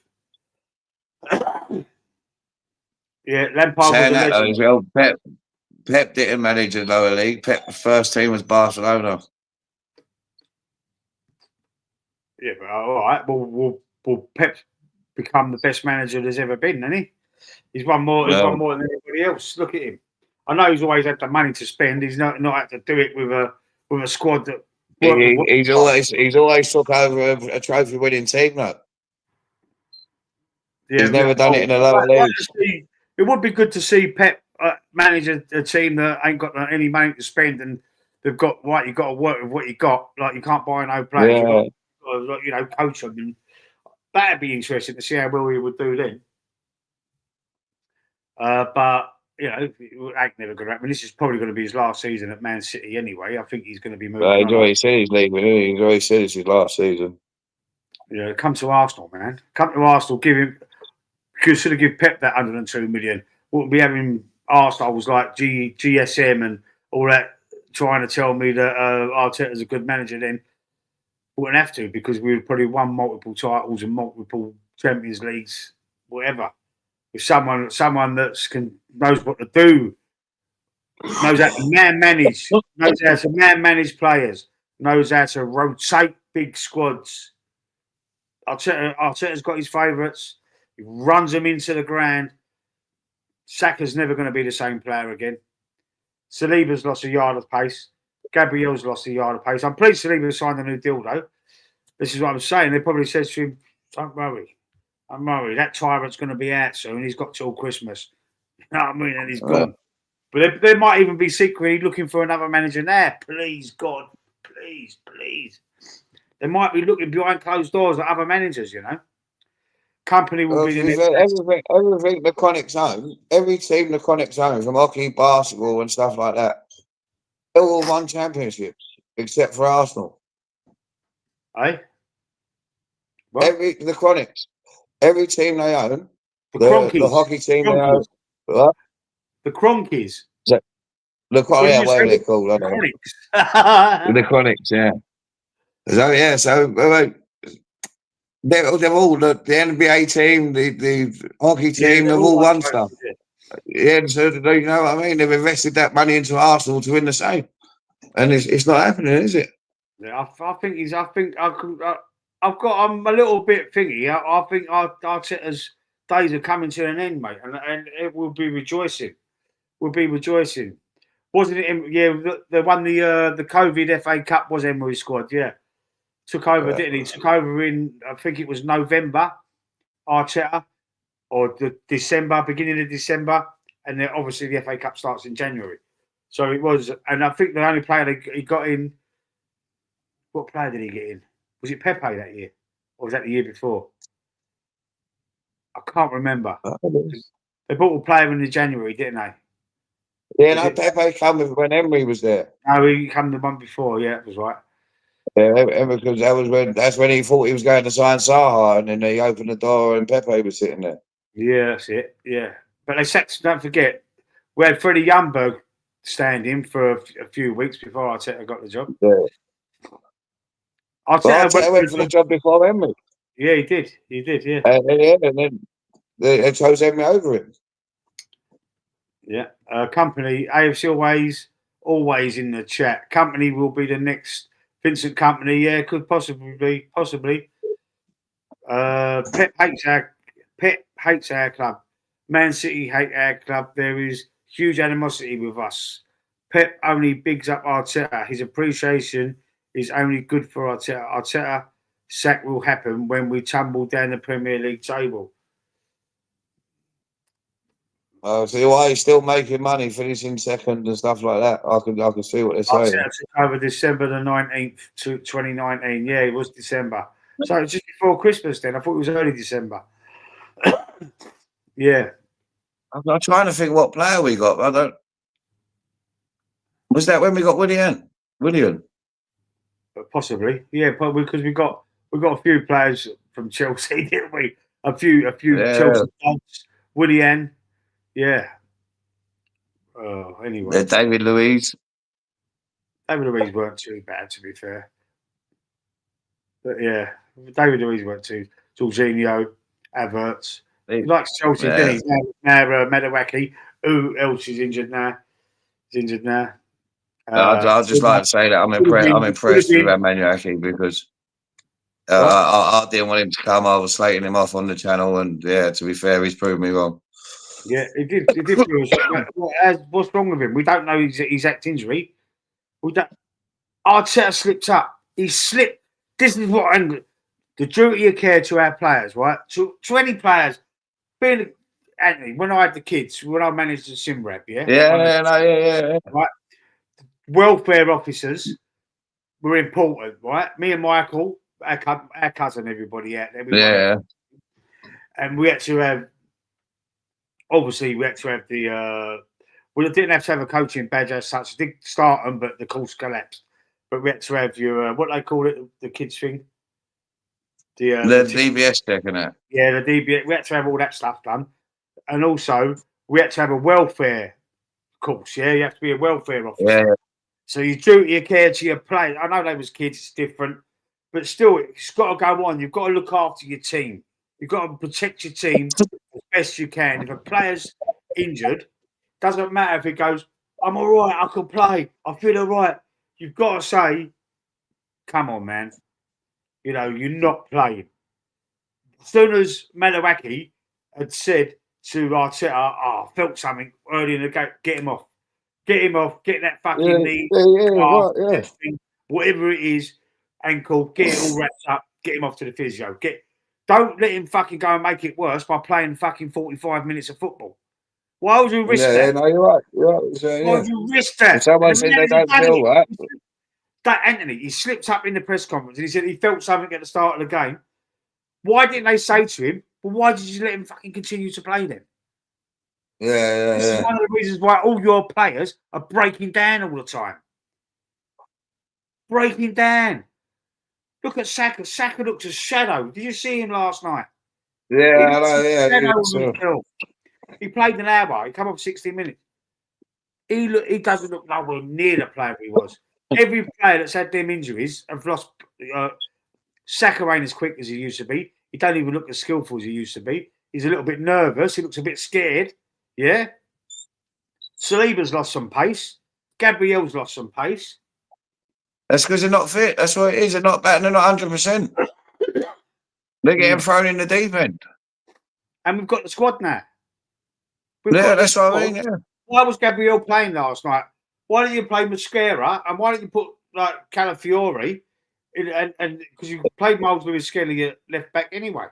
Speaker 1: Yeah, Lampard was a legend.
Speaker 2: Well, Pep didn't manage the lower league. Pep's first team was Barcelona.
Speaker 1: Yeah, but all right. Will Pep become the best manager there's ever been, hasn't he? He's won more than anybody else. Look at him. I know he's always had the money to spend. He's not had to do it with a squad that.
Speaker 2: He's always took over a trophy winning team, though. Yeah, he's never done it in a lower league.
Speaker 1: It would be good to see Pep manage a team that ain't got any money to spend, and they've got what you got to work with what you got. Like you can't buy no players.
Speaker 2: Yeah.
Speaker 1: Coach them. And that'd be interesting to see how well he would do then. But it ain't never going to happen. This is probably going to be his last season at Man City anyway. I think he's going to be moving.
Speaker 2: He's already said he's leaving. He's already said it's his last season.
Speaker 1: Yeah, come to Arsenal, man. Come to Arsenal. Should have given Pep that 102 million. Wouldn't be having Arsenal's like GSM and all that trying to tell me that Arteta's a good manager. Then wouldn't have to, because we would probably won multiple titles and multiple Champions Leagues, whatever. With someone that knows what to do, knows how to manage, knows how to manage players, knows how to rotate big squads. Arteta's got his favourites. He runs them into the ground. Saka's never going to be the same player again. Saliba's lost a yard of pace. Gabriel's lost a yard of pace. I'm pleased Saliba signed a new deal, though. This is what I'm saying. They probably said to him, don't worry. That tyrant's going to be out soon. He's got till Christmas. You know what I mean? And he's gone. But they might even be secretly looking for another manager now. Please, God. Please. They might be looking behind closed doors at other managers, Company will be the next.
Speaker 2: Everything the Chronics own, every team the Chronics own, from hockey, basketball, and stuff like that, they all won championships except for Arsenal.
Speaker 1: What?
Speaker 2: The Chronics, every team they own, the hockey team they own. What?
Speaker 1: The Cronkies.
Speaker 2: Whatever they're called. The Chronics, yeah. They've all the NBA team, the hockey team, they've all won stuff. Yeah, so you know what I mean? They've invested that money into Arsenal to win the same, and it's not happening, is it?
Speaker 1: Yeah, I'm a little bit thingy. I think Arteta's days are coming to an end, mate, and it will be rejoicing. We'll be rejoicing. Wasn't it? Yeah, they won the COVID FA Cup. Was Emery's squad? Yeah. Took over, didn't he? Took over in, I think it was November, Arteta, or the beginning of December, and then obviously the FA Cup starts in January. So it was, and I think the only player he got in. What player did he get in? Was it Pepe that year, or was that the year before? I can't remember. They bought a player in the January, didn't they?
Speaker 2: Yeah, no, Pepe came when Emery was there.
Speaker 1: No, he came the month before. Yeah, that was right.
Speaker 2: Yeah, because that's when he thought he was going to sign Saha, and then he opened the door and Pepe was sitting there.
Speaker 1: Yeah, that's it. Yeah, but they said, don't forget, we had Freddie Ljungberg standing for a few weeks before Arteta got the job.
Speaker 2: Yeah.
Speaker 1: Arteta
Speaker 2: went for the job before Emery.
Speaker 1: Yeah, he did. He did. Yeah.
Speaker 2: And then they chose Emery over him.
Speaker 1: Yeah. Company, AFC always in the chat. Company will be the next Vincent Company. Yeah, could possibly be. Possibly. Pep hates our club. Man City hate our club. There is huge animosity with us. Pep only bigs up Arteta. His appreciation is only good for Arteta. Arteta sack will happen when we tumble down the Premier League table.
Speaker 2: See why he's still making money, finishing second and stuff like that. I can see what they're saying.
Speaker 1: Arteta took over December the 19th, 2019. Yeah, it was December. So it was just before Christmas then. I thought it was early December. Yeah.
Speaker 2: I'm trying to think what player we got. I don't. Was that when we got Willian?
Speaker 1: Possibly. Yeah, probably because we got a few players from Chelsea, didn't we? A few Chelsea dogs. Willian. Yeah. Anyway.
Speaker 2: David Luiz.
Speaker 1: David Luiz weren't too bad, to be fair. But yeah, David Luiz weren't too. Jorginho, Havertz. He likes Chelsea, didn't he? Now Madueke. Who else is injured now?
Speaker 2: I'd just like to say that I'm impressed with Madueke because I didn't want him to come. I was slating him off on the channel, and yeah, to be fair, he's proved me wrong.
Speaker 1: Yeah, he did. What's wrong with him? We don't know his exact injury. Arteta slipped up. He slipped. This is what the duty of care to our players, right? To any players. Anthony, when I had the kids, when I managed the sim rep,
Speaker 2: Yeah.
Speaker 1: Right. Welfare officers were important, right? Me and Michael, our cousin, everybody out there.
Speaker 2: Yeah.
Speaker 1: And we had to have. Obviously, we had to have the. We didn't have to have a coaching badge as such. We did start them, but the course collapsed. But we had to have your what they call it, the kids thing. The
Speaker 2: DBS checking it.
Speaker 1: Yeah, the DBS. We had to have all that stuff done, and also we had to have a welfare course. Yeah, you have to be a welfare officer.
Speaker 2: Yeah.
Speaker 1: So your duty of care to your players. I know they was kids; it's different, but still, it's got to go on. You've got to look after your team. You've got to protect your team as best you can. If a player's injured, doesn't matter if it goes, I'm all right, I can play, I feel all right. You've got to say, come on, man. You know, you're not playing. As soon as Madueke had said to Arteta, I felt something early in the game, get him off, get that fucking knee, whatever it is, ankle, get it all wrapped up, get him off to the physio. Don't let him fucking go and make it worse by playing fucking 45 minutes of football. Why would you risk that?
Speaker 2: Yeah, no, you're right. Why
Speaker 1: would you risk that?
Speaker 2: Someone said they don't feel right.
Speaker 1: That Anthony, he slipped up in the press conference and he said he felt something at the start of the game. Why didn't they say to him, well, why did you let him fucking continue to play then?
Speaker 2: Yeah.
Speaker 1: This is one of the reasons why all your players are breaking down all the time. Breaking down. Look at Saka. Saka looks a shadow. Did you see him last night? He played an hour. He came up 60 minutes. He doesn't look nowhere near the player he was. Every player that's had them injuries have lost. Saka ain't as quick as he used to be. He don't even look as skillful as he used to be. He's a little bit nervous. He looks a bit scared. Yeah. Saliba's lost some pace. Gabriel's lost some pace.
Speaker 2: That's because they're not fit. That's what it is. They're not batting. They're not 100%. They're getting thrown in the deep end.
Speaker 1: And we've got the squad now.
Speaker 2: That's what I mean. Yeah.
Speaker 1: Why was Gabriel playing last night? Why didn't you play Mascara? And why didn't you put like Calafiore? And because you played Miles Lewis Skelly at left back anyway.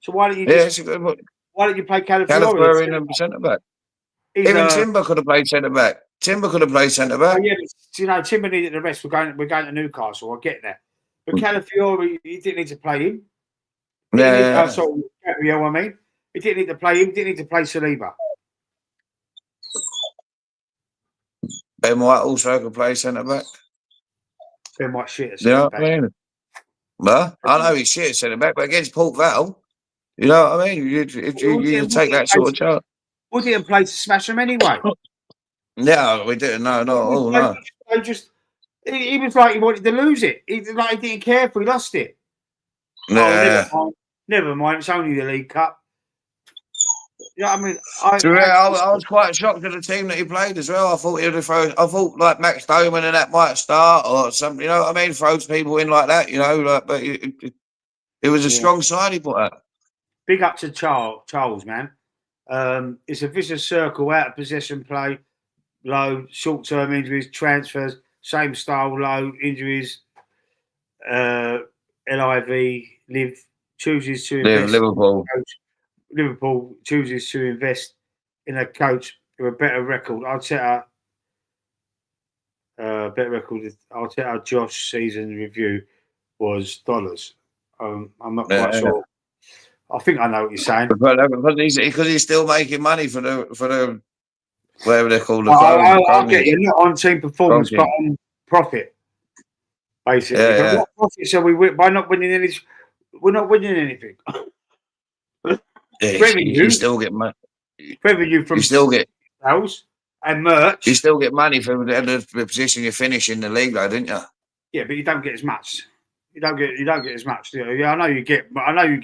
Speaker 1: So why didn't you? Why didn't you play Calafiore
Speaker 2: in centre back? Even Timber could have played centre back. Timber could have played centre
Speaker 1: Oh,
Speaker 2: back.
Speaker 1: yeah, but, Timber needed the rest. We're going to Newcastle. I get that. But Calafiori, he didn't need to play him. Sorry, Gabriel, I mean. He didn't need to play him. He didn't need to play Saliba.
Speaker 2: Ben White also could play centre back.
Speaker 1: Ben White shit at
Speaker 2: You know
Speaker 1: centre
Speaker 2: what
Speaker 1: back.
Speaker 2: I mean? Well, I know he's shit at centre back, but against Port Vale, you know what I mean? You take that sort of chance.
Speaker 1: We didn't play to smash them anyway.
Speaker 2: Yeah, we didn't. No, not all. No.
Speaker 1: He was like he wanted to lose it. He didn't care if we lost it.
Speaker 2: Yeah.
Speaker 1: Oh, never mind. It's only the League Cup. You know what I mean?
Speaker 2: I was quite shocked at the team that he played as well. I thought he would throw. I thought like Max Doman and that might start or something. You know what I mean? Throws people in like that. You know, like but it was a strong side he put out.
Speaker 1: Big up to Charles, man. It's a vicious circle: out of possession play, low, short-term injuries, transfers, same style, low injuries. Liv chooses to invest. Liverpool chooses to invest in a coach with a better record. Arteta, Josh season review was dollars. I'm not quite sure. I think I know what you're saying.
Speaker 2: Because he's still making money for the whatever they're called.
Speaker 1: I get you. Not on team performance, but on profit, basically. But what profits are we with by not winning any? We're not winning anything. Revenue.
Speaker 2: You still get money.
Speaker 1: Revenue from sales and merch.
Speaker 2: You still get money from the position you finish in the league, though, didn't you?
Speaker 1: Yeah, but you don't get as much. You don't get as much. Yeah, I know you get. But I know you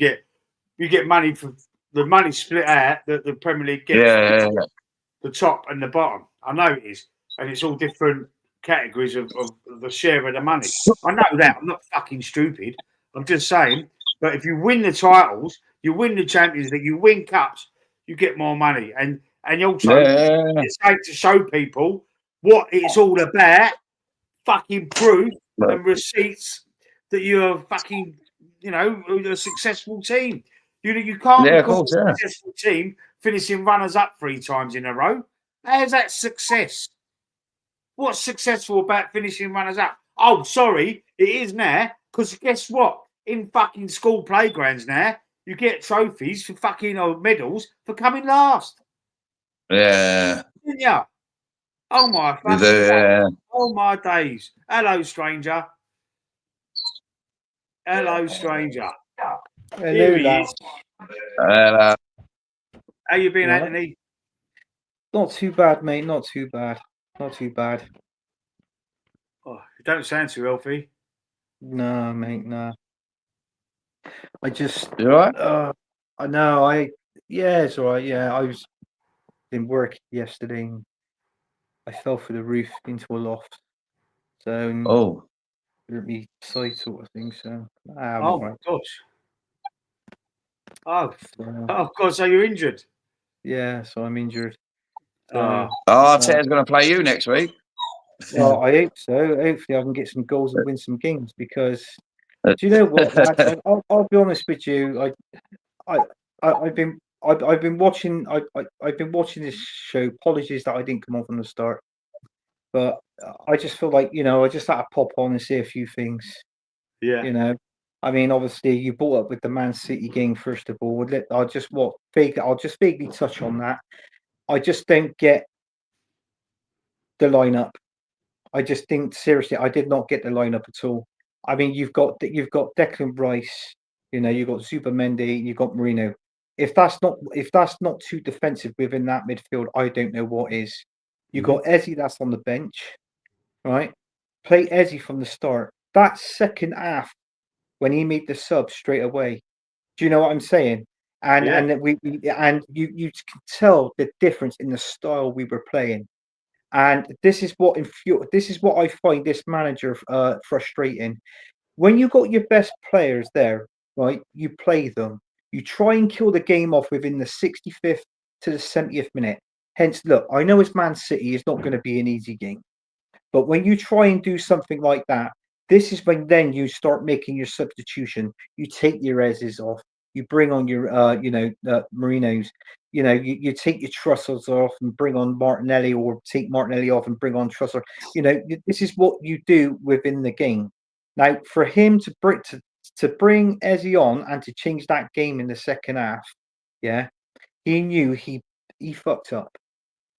Speaker 1: get money for the money split out that the Premier League gets.
Speaker 2: Yeah.
Speaker 1: The top and the bottom. I know it is, and it's all different categories of the share of the money. I know that. I'm not fucking stupid. I'm just saying. But if you win the titles, you win the Champions League, you win cups, you get more money, and also it's great to show people what it's all about. Fucking proof and receipts that you're fucking, a successful team. You can't become a successful team finishing runners up 3 times in a row. How's that success? What's successful about finishing runners up? Oh, sorry, it is now, because guess what? In fucking school playgrounds now, you get trophies for fucking medals for coming last.
Speaker 2: Yeah.
Speaker 1: Didn't you? Oh my fucking days. Oh my days. Hello, stranger. Hello, stranger. Here he is.
Speaker 2: How
Speaker 1: you been, Anthony?
Speaker 3: Not too bad, mate. Not too bad. Oh,
Speaker 1: you don't sound too healthy.
Speaker 3: No, mate, no. I just...
Speaker 2: You all right?
Speaker 3: I know, yeah, it's all right, yeah. I was in work yesterday and I fell through the roof into a loft. So... hurt me side sort of thing, so...
Speaker 1: Oh, my gosh. Oh, God, so you're injured?
Speaker 3: Yeah, so I'm injured.
Speaker 2: Arteta's going to play you next week.
Speaker 3: Well, I hope so. Hopefully I can get some goals and win some games because... Do you know what? I'll be honest with you. I've been watching. I've been watching this show. Apologies that I didn't come on from the start, but I just feel like I just had to pop on and see a few things.
Speaker 1: Yeah.
Speaker 3: I mean, obviously you brought up with the Man City game first of all. I'll just vaguely touch on that. I just don't get the lineup. I just think seriously, I did not get the lineup at all. I mean, you've got Declan Rice, you've got Zubimendi, you've got Marino. If that's not too defensive within that midfield, I don't know what is. You've got Eze that's on the bench, right? Play Eze from the start. That second half, when he made the sub straight away, do you know what I'm saying? And you can tell the difference in the style we were playing. And this is what I find this manager frustrating. When you got your best players there, right? You play them. You try and kill the game off within the 65th to the 70th minute. Hence, look, I know it's Man City. It's not going to be an easy game. But when you try and do something like that, this is when then you start making your substitution. You take your Ezes off. You bring on your, Marinos. You take your Trussels off and bring on Martinelli, or take Martinelli off and bring on Trussell. This is what you do within the game. Now, for him to bring Eze on and to change that game in the second half, yeah, he knew he fucked up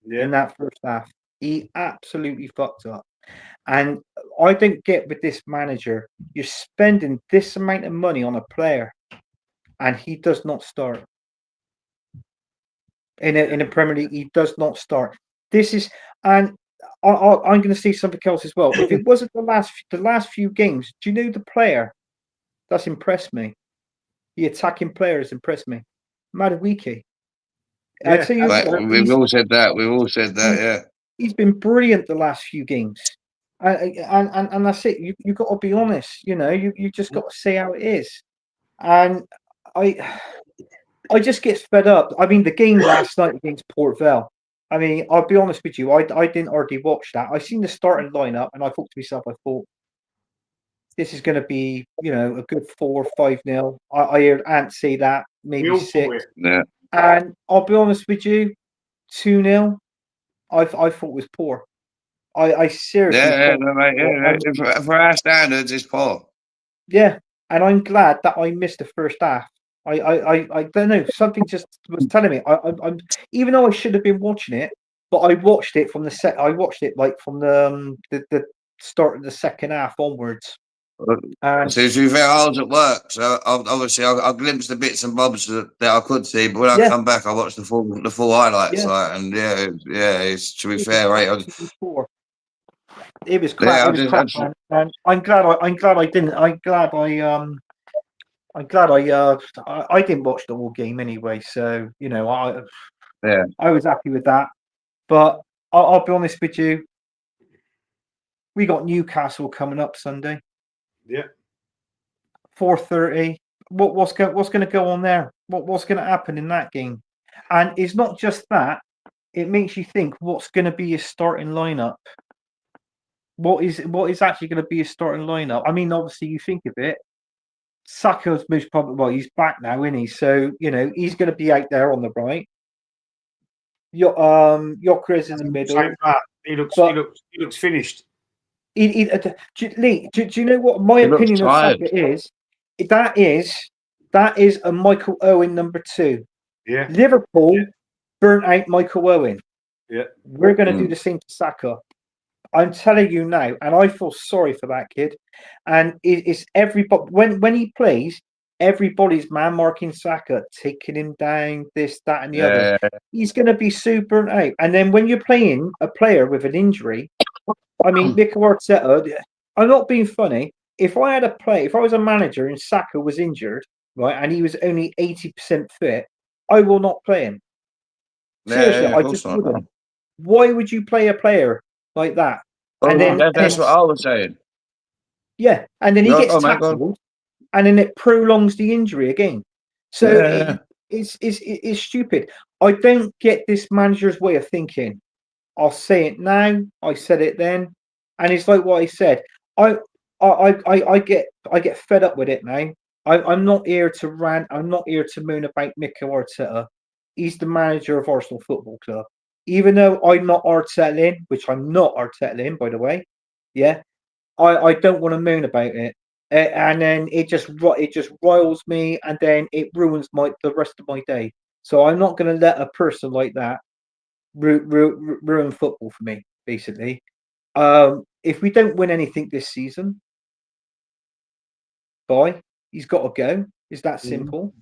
Speaker 3: in that first half. He absolutely fucked up. And I don't get with this manager, you're spending this amount of money on a player and he does not start. In a Premier League, he does not start. This is, and I'm going to say something else as well. If it wasn't the last few games, do you know the player that's impressed me? The attacking player has impressed me. Madueke. I tell you,
Speaker 2: we've all said that. We've all said that. Yeah,
Speaker 3: he's been brilliant the last few games, and that's it. You got to be honest. You just got to say how it is. And I just get fed up. I mean, the game last night against Port Vale. I mean, I'll be honest with you. I didn't already watch that. I seen the starting lineup, and I thought to myself, this is going to be, a good 4-5-0. I heard Ant say that, maybe 6.
Speaker 2: Yeah.
Speaker 3: And I'll be honest with you, 2-0. I thought it was poor. I seriously.
Speaker 2: For our standards, it's poor.
Speaker 3: Yeah, and I'm glad that I missed the first half. I don't know. Something just was telling me. I'm even though I should have been watching it, but I watched it from the set. I watched it like from the start of the second half onwards.
Speaker 2: And so to be fair, I was at work, so obviously I glimpsed the bits and bobs that I could see. But when I come back, I watched the full highlights. And it's to be fair, right?
Speaker 3: It was crap. It was crap, man. And I'm glad I didn't. I'm glad I didn't watch the whole game anyway. So I was happy with that. But I'll be honest with you. We got Newcastle coming up Sunday.
Speaker 1: Yeah.
Speaker 3: 4:30. What's going to go on there? What's going to happen in that game? And it's not just that. It makes you think what's going to be your starting lineup. What is actually going to be a starting lineup? I mean, obviously, you think of it. Saka's most probably, well, he's back now, isn't he? So he's going to be out there on the right. Yokeres in the middle.
Speaker 1: He looks finished.
Speaker 3: Lee, do you know what my opinion of Saka is? That is a Michael Owen number 2.
Speaker 1: Yeah.
Speaker 3: Liverpool burnt out Michael Owen.
Speaker 1: Yeah.
Speaker 3: We're going to do the same to Saka. I'm telling you now, and I feel sorry for that kid. And it's everybody when he plays, everybody's man marking Saka, taking him down, this, that, and the other. He's going to be so burnt out. And then when you're playing a player with an injury, I mean, Mikel Arteta, I'm not being funny. If I was a manager and Saka was injured, right, and he was only 80% fit, I will not play him. Seriously, I just wouldn't. Why would you play a player like that?
Speaker 2: That's what I was saying.
Speaker 3: Yeah, and then he gets tackled, and then it prolongs the injury again. So it's stupid. I don't get this manager's way of thinking. I'll say it now. I said it then, and it's like what I said. I get fed up with it now. I'm not here to rant. I'm not here to moan about Mikel Arteta. He's the manager of Arsenal Football Club. Even though I'm not Arteta, which I'm not Arteta, by the way. Yeah, I don't want to moan about it, and then it just riles me, and then it ruins the rest of my day. So I'm not going to let a person like that ruin football for me, basically. If we don't win anything this season, he's got to go. It's that simple,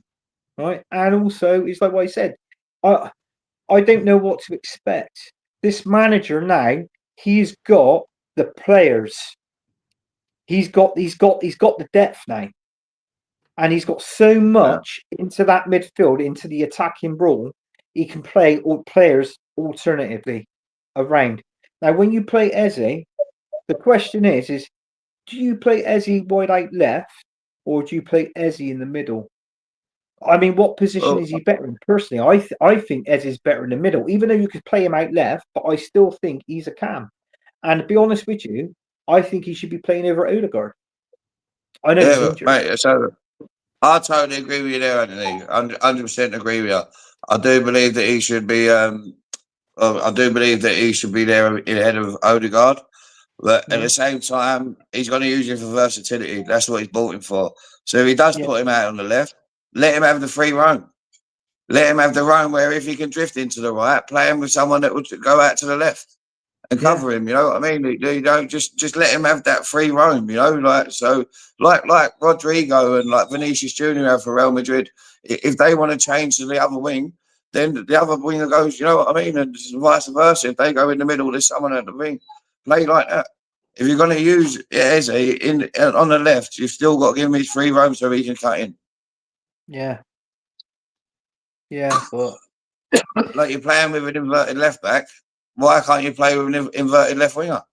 Speaker 3: right? And also, it's like what I said. I don't know what to expect. This manager now, he's got the players. He's got the depth now, and he's got so much into that midfield, into the attacking role. He can play all players alternatively around. Now, when you play Eze, the question is do you play Eze wide out left, or do you play Eze in the middle? I mean, what position is he better in? Personally, I think Eze is better in the middle, even though you could play him out left, but I still think he's a cam. And to be honest with you, I think he should be playing over Odegaard. I know he's injured.
Speaker 2: Mate, so I totally agree with you there, Anthony. 100% agree with you. I do believe that he should be. I do believe that he should be there ahead of Odegaard. But at the same time, he's going to use him for versatility. That's what he's bought him for. So if he does put him out on the left, let him have the free roam. Let him have the roam where if he can drift into the right, play him with someone that would go out to the left and cover him. You know what I mean? You know, just let him have that free roam. You know, like Rodrigo and like Vinicius Junior have for Real Madrid. If they want to change to the other wing, then the other winger goes. You know what I mean? And vice versa. If they go in the middle, there's someone at the wing. Play like that. If you're going to use Eze on the left, you've still got to give him his free roam so he can cut in.
Speaker 3: Yeah. Yeah, but
Speaker 2: like you're playing with an inverted left back, why can't you play with an inverted left winger?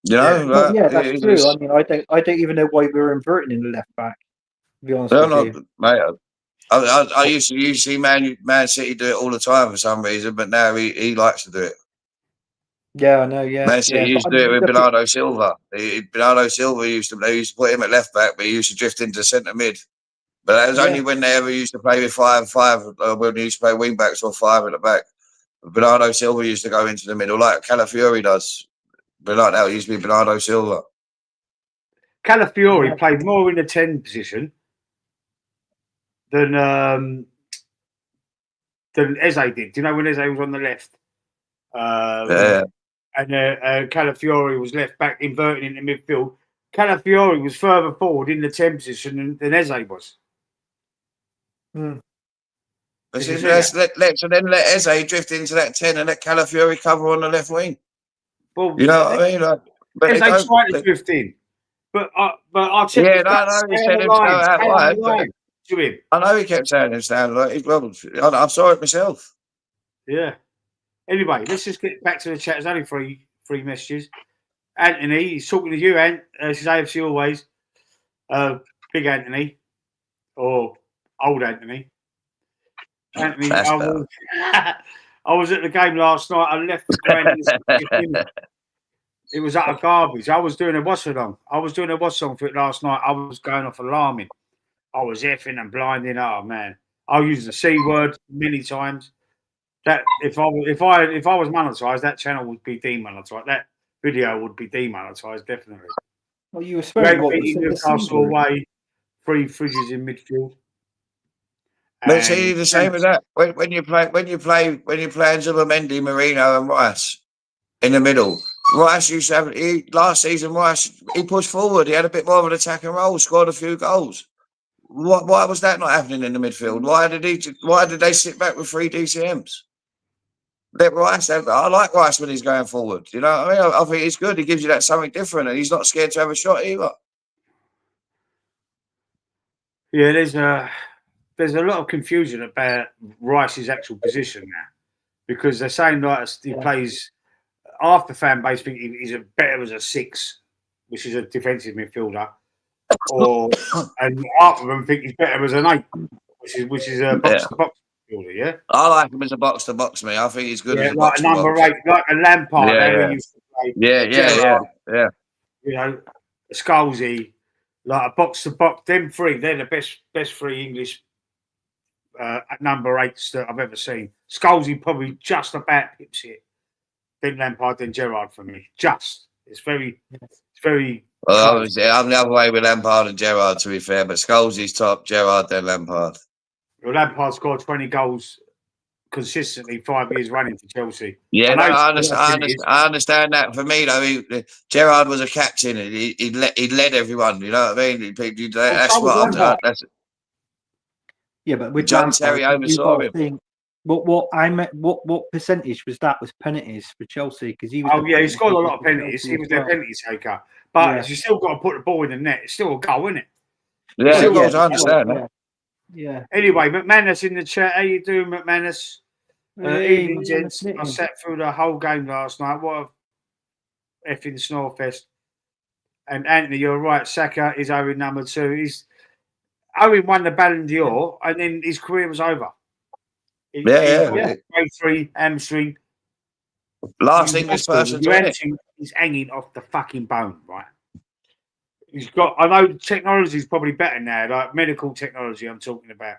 Speaker 2: You know,
Speaker 3: that's true. I mean, I don't even know why we're inverting in the left back. To be honest with you,
Speaker 2: mate. I used to see Man City do it all the time for some reason, but now he likes to do it.
Speaker 3: Yeah, I know. Yeah,
Speaker 2: Man City used to do it with Bernardo Silva. Bernardo Silva used to put him at left back, but he used to drift into centre mid. But that was only when they ever used to play with 5-5, when they used to play wing backs or 5 at the back. Bernardo Silva used to go into the middle like Calafiori does. But like that used to be Bernardo Silva.
Speaker 1: Calafiori played more in the 10 position than Eze did. Do you know when Eze was on the left? And Calafiori was left back, inverting into midfield. Calafiori was further forward in the 10 position than Eze was.
Speaker 2: So then let Eze drift into that 10 and let Calafiori cover on the left wing.
Speaker 1: Well,
Speaker 2: you know what I mean? Like, but
Speaker 1: Eze tried to drift in. But Arteta
Speaker 2: he said him to go out wide.
Speaker 1: To him.
Speaker 2: I know he kept saying him stand like I saw it myself.
Speaker 1: Yeah. Anyway, let's just get back to the chat. There's only three messages. Anthony, he's talking to you, Ant. This is AFC Always. Big Anthony. Or old Anthony. Anthony, I was at the game last night. I left the ground. It was utter garbage. I was doing a watch along. I was doing a watch song for it last night. I was going off alarming. I was effing and blinding. Oh man, I used the C word many times. That if I was monetized, that channel would be demonetized. That video would be demonetized definitely.
Speaker 3: Well, you were swearing
Speaker 1: Newcastle away, 3 fridges in midfield.
Speaker 2: But see the same as that. When you play Zubimendi, Marino, and Rice in the middle. Rice used to have last season. Rice he pushed forward. He had a bit more of an attacking role. Scored a few goals. Why was that not happening in the midfield? Why did they sit back with 3 DCMs? Let Rice have. I like Rice when he's going forward. You know what I mean? I think he's good. He gives you that something different, and he's not scared to have a shot either.
Speaker 1: Yeah, there's a lot of confusion about Rice's actual position now because they're saying like he plays. Half the fan base think he's better as a 6, which is a defensive midfielder, and half of them think he's better as an 8, which is a box to box midfielder. Yeah,
Speaker 2: I like him as a box to box. Me, I think he's good as a
Speaker 1: like
Speaker 2: box
Speaker 1: a number 8, like a Lampard.
Speaker 2: Yeah.
Speaker 1: Used to play.
Speaker 2: Yeah.
Speaker 1: You know, Scalzi, like a box to box. Them 3, they're the best 3 English number 8s that I've ever seen. Scalzi probably just about pips it. Then Lampard, then Gerrard for me. It's very.
Speaker 2: Well, I'm the other way with Lampard and Gerrard, to be fair, but Scalzi's top, Gerrard, then Lampard.
Speaker 1: Well, Lampard scored 20 goals consistently 5 years running for Chelsea.
Speaker 2: Yeah, I understand that. For me, though, Gerrard was a captain. He led everyone. You know what I mean? That's what.
Speaker 3: Yeah, but with
Speaker 2: John Terry oversaw him.
Speaker 3: What percentage was that? Was penalties for Chelsea? Because he was.
Speaker 1: He scored a lot of penalties. He was their penalty taker, but you still got to put the ball in the net. It's still a goal, isn't it?
Speaker 2: Yeah, I understand that.
Speaker 3: Yeah.
Speaker 1: Anyway, McManus in the chat. How you doing, McManus? Evening, gents. I sat through the whole game last night. What a effing snorefest. And Anthony, you're right. Saka is Owen number 2. Owen won the Ballon d'Or, and then his career was over. Grade 3 hamstring.
Speaker 2: Last English person to win it.
Speaker 1: He's hanging off the fucking bone, right? He's got. I know technology is probably better now, like medical technology. I'm talking about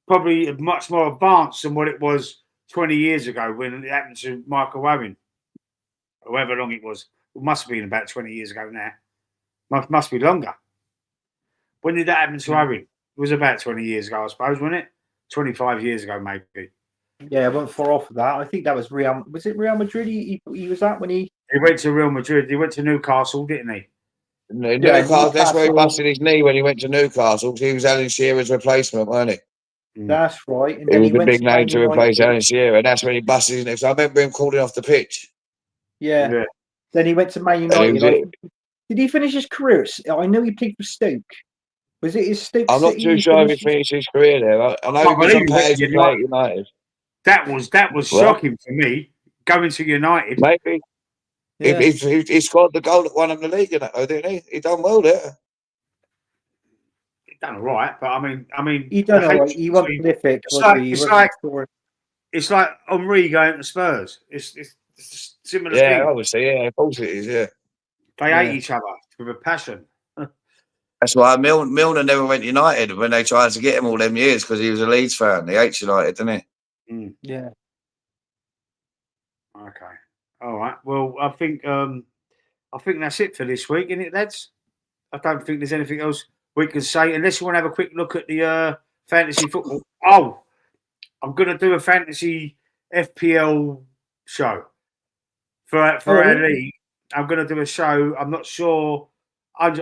Speaker 1: probably much more advanced than what it was 20 years ago when it happened to Michael Owen, however long it was. It must have been about 20 years ago now. Must be longer. When did that happen to Owen? It was about 20 years ago, I suppose, wasn't it? 25 years ago, maybe.
Speaker 3: Yeah, I went far off of that. I think that was Real. Was it Real Madrid? He was at when he.
Speaker 1: He went to Real Madrid. He went to Newcastle, didn't he?
Speaker 2: Newcastle, that's where he
Speaker 3: Newcastle.
Speaker 2: busted his knee when he went to Newcastle. He was Alan Shearer's replacement, wasn't he?
Speaker 3: That's right. And
Speaker 2: He
Speaker 3: then
Speaker 2: was
Speaker 3: he
Speaker 2: the
Speaker 3: went
Speaker 2: big
Speaker 3: to
Speaker 2: name
Speaker 3: Man
Speaker 2: to replace
Speaker 3: United.
Speaker 2: Alan Shearer, and that's when he busted his knee. So I remember him calling off the pitch.
Speaker 3: Yeah. Then he went to Man
Speaker 2: And he
Speaker 3: United.
Speaker 2: was,
Speaker 3: Did he finish his career? I know he played for Stoke. Was it his Stoke
Speaker 2: I'm not
Speaker 3: City?
Speaker 2: too sure if he finished his career there. I know he was on page to play at United.
Speaker 1: That was shocking for me. Going to United.
Speaker 2: Maybe.
Speaker 3: Yeah.
Speaker 2: He scored the goal that won him the league, didn't he? He done well there.
Speaker 1: He done all right, but I mean,
Speaker 3: He done all right. He wasn't prolific, was he?
Speaker 1: It's like Henri going to Spurs. It's a similar thing.
Speaker 2: Yeah, obviously, yeah, of course it is, yeah.
Speaker 1: They hate each other with a passion.
Speaker 2: That's why Milner never went United when they tried to get him all them years because he was a Leeds fan. He hates United, didn't
Speaker 1: he?
Speaker 3: Yeah.
Speaker 1: Okay. All right. Well, I think that's it for this week, isn't it, lads? I don't think there's anything else we can say unless you want to have a quick look at the fantasy football. Oh, I'm going to do a fantasy FPL show for our league. I'm going to do a show. I'm not sure.
Speaker 2: I'm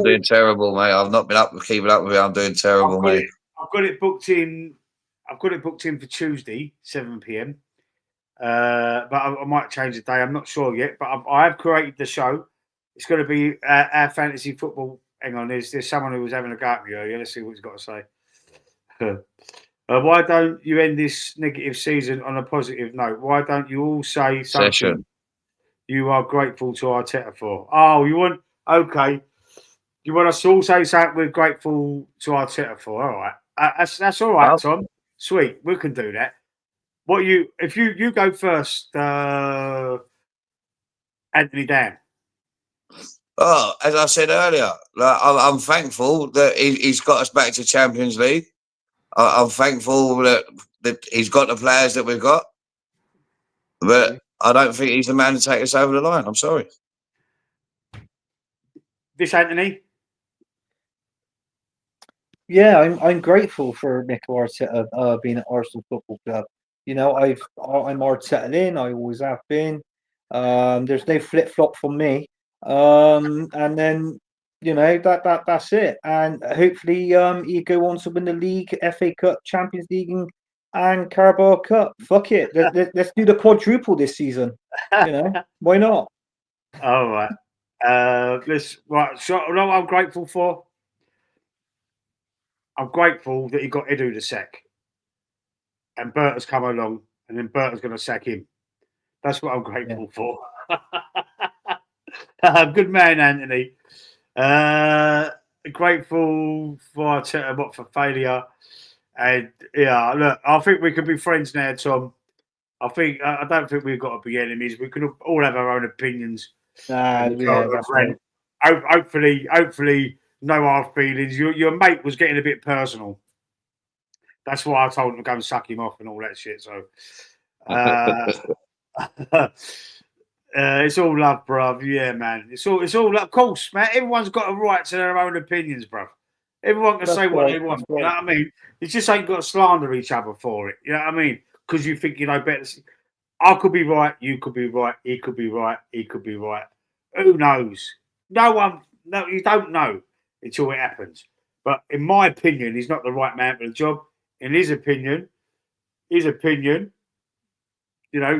Speaker 2: doing terrible, mate. I've not been keeping up with it. I'm doing terrible, mate.
Speaker 1: I've got it booked in. I've got it booked in for Tuesday, 7 p.m. But I might change the day. I'm not sure yet. But I have created the show. It's going to be our fantasy football. Hang on, there's someone who was having a go at me earlier. Let's see what he's got to say. Why don't you end this negative season on a positive note? Why don't you all say something you are grateful to Arteta for? Oh, you want You want us to all say something we're grateful to Arteta for? All right, that's all right, Tom. Sweet, we can do that. If you go first, Anthony Dan.
Speaker 2: Oh, as I said earlier, I'm thankful that he's got us back to Champions League. I'm thankful that he's got the players that we've got, but I don't think he's the man to take us over the line. I'm sorry.
Speaker 1: This Anthony?
Speaker 3: Yeah, I'm grateful for Mikel Arteta being at Arsenal Football Club. You know, I'm Arteta in. I always have been. There's no flip flop from me. And then that's it. And hopefully you go on to win the league, FA Cup, Champions League, and Carabao Cup. Fuck it. Let's do the quadruple this season. Why not?
Speaker 1: All right. So what I'm grateful for. I'm grateful that he got Edu to sack, and Bert has come along, and then Bert is going to sack him. That's what I'm grateful for. Good man, Anthony. Grateful for Arteta, not for failure. And yeah, look, I think we can be friends now, Tom. I don't think we've got to be enemies. We can all have our own opinions.
Speaker 3: That's right.
Speaker 1: Hopefully, no hard feelings. Your mate was getting a bit personal. That's why I told him to go and suck him off and all that shit. So, it's all love, bruv. Yeah, man. It's all love. Of course, man. Everyone's got a right to their own opinions, bruv. Everyone can say what they want. You know what I mean? You just ain't got to slander each other for it. You know what I mean? Because you think you know better. I could be right. You could be right. He could be right. He could be right. Who knows? No, you don't know until it happens. But in my opinion, he's not the right man for the job. In his opinion,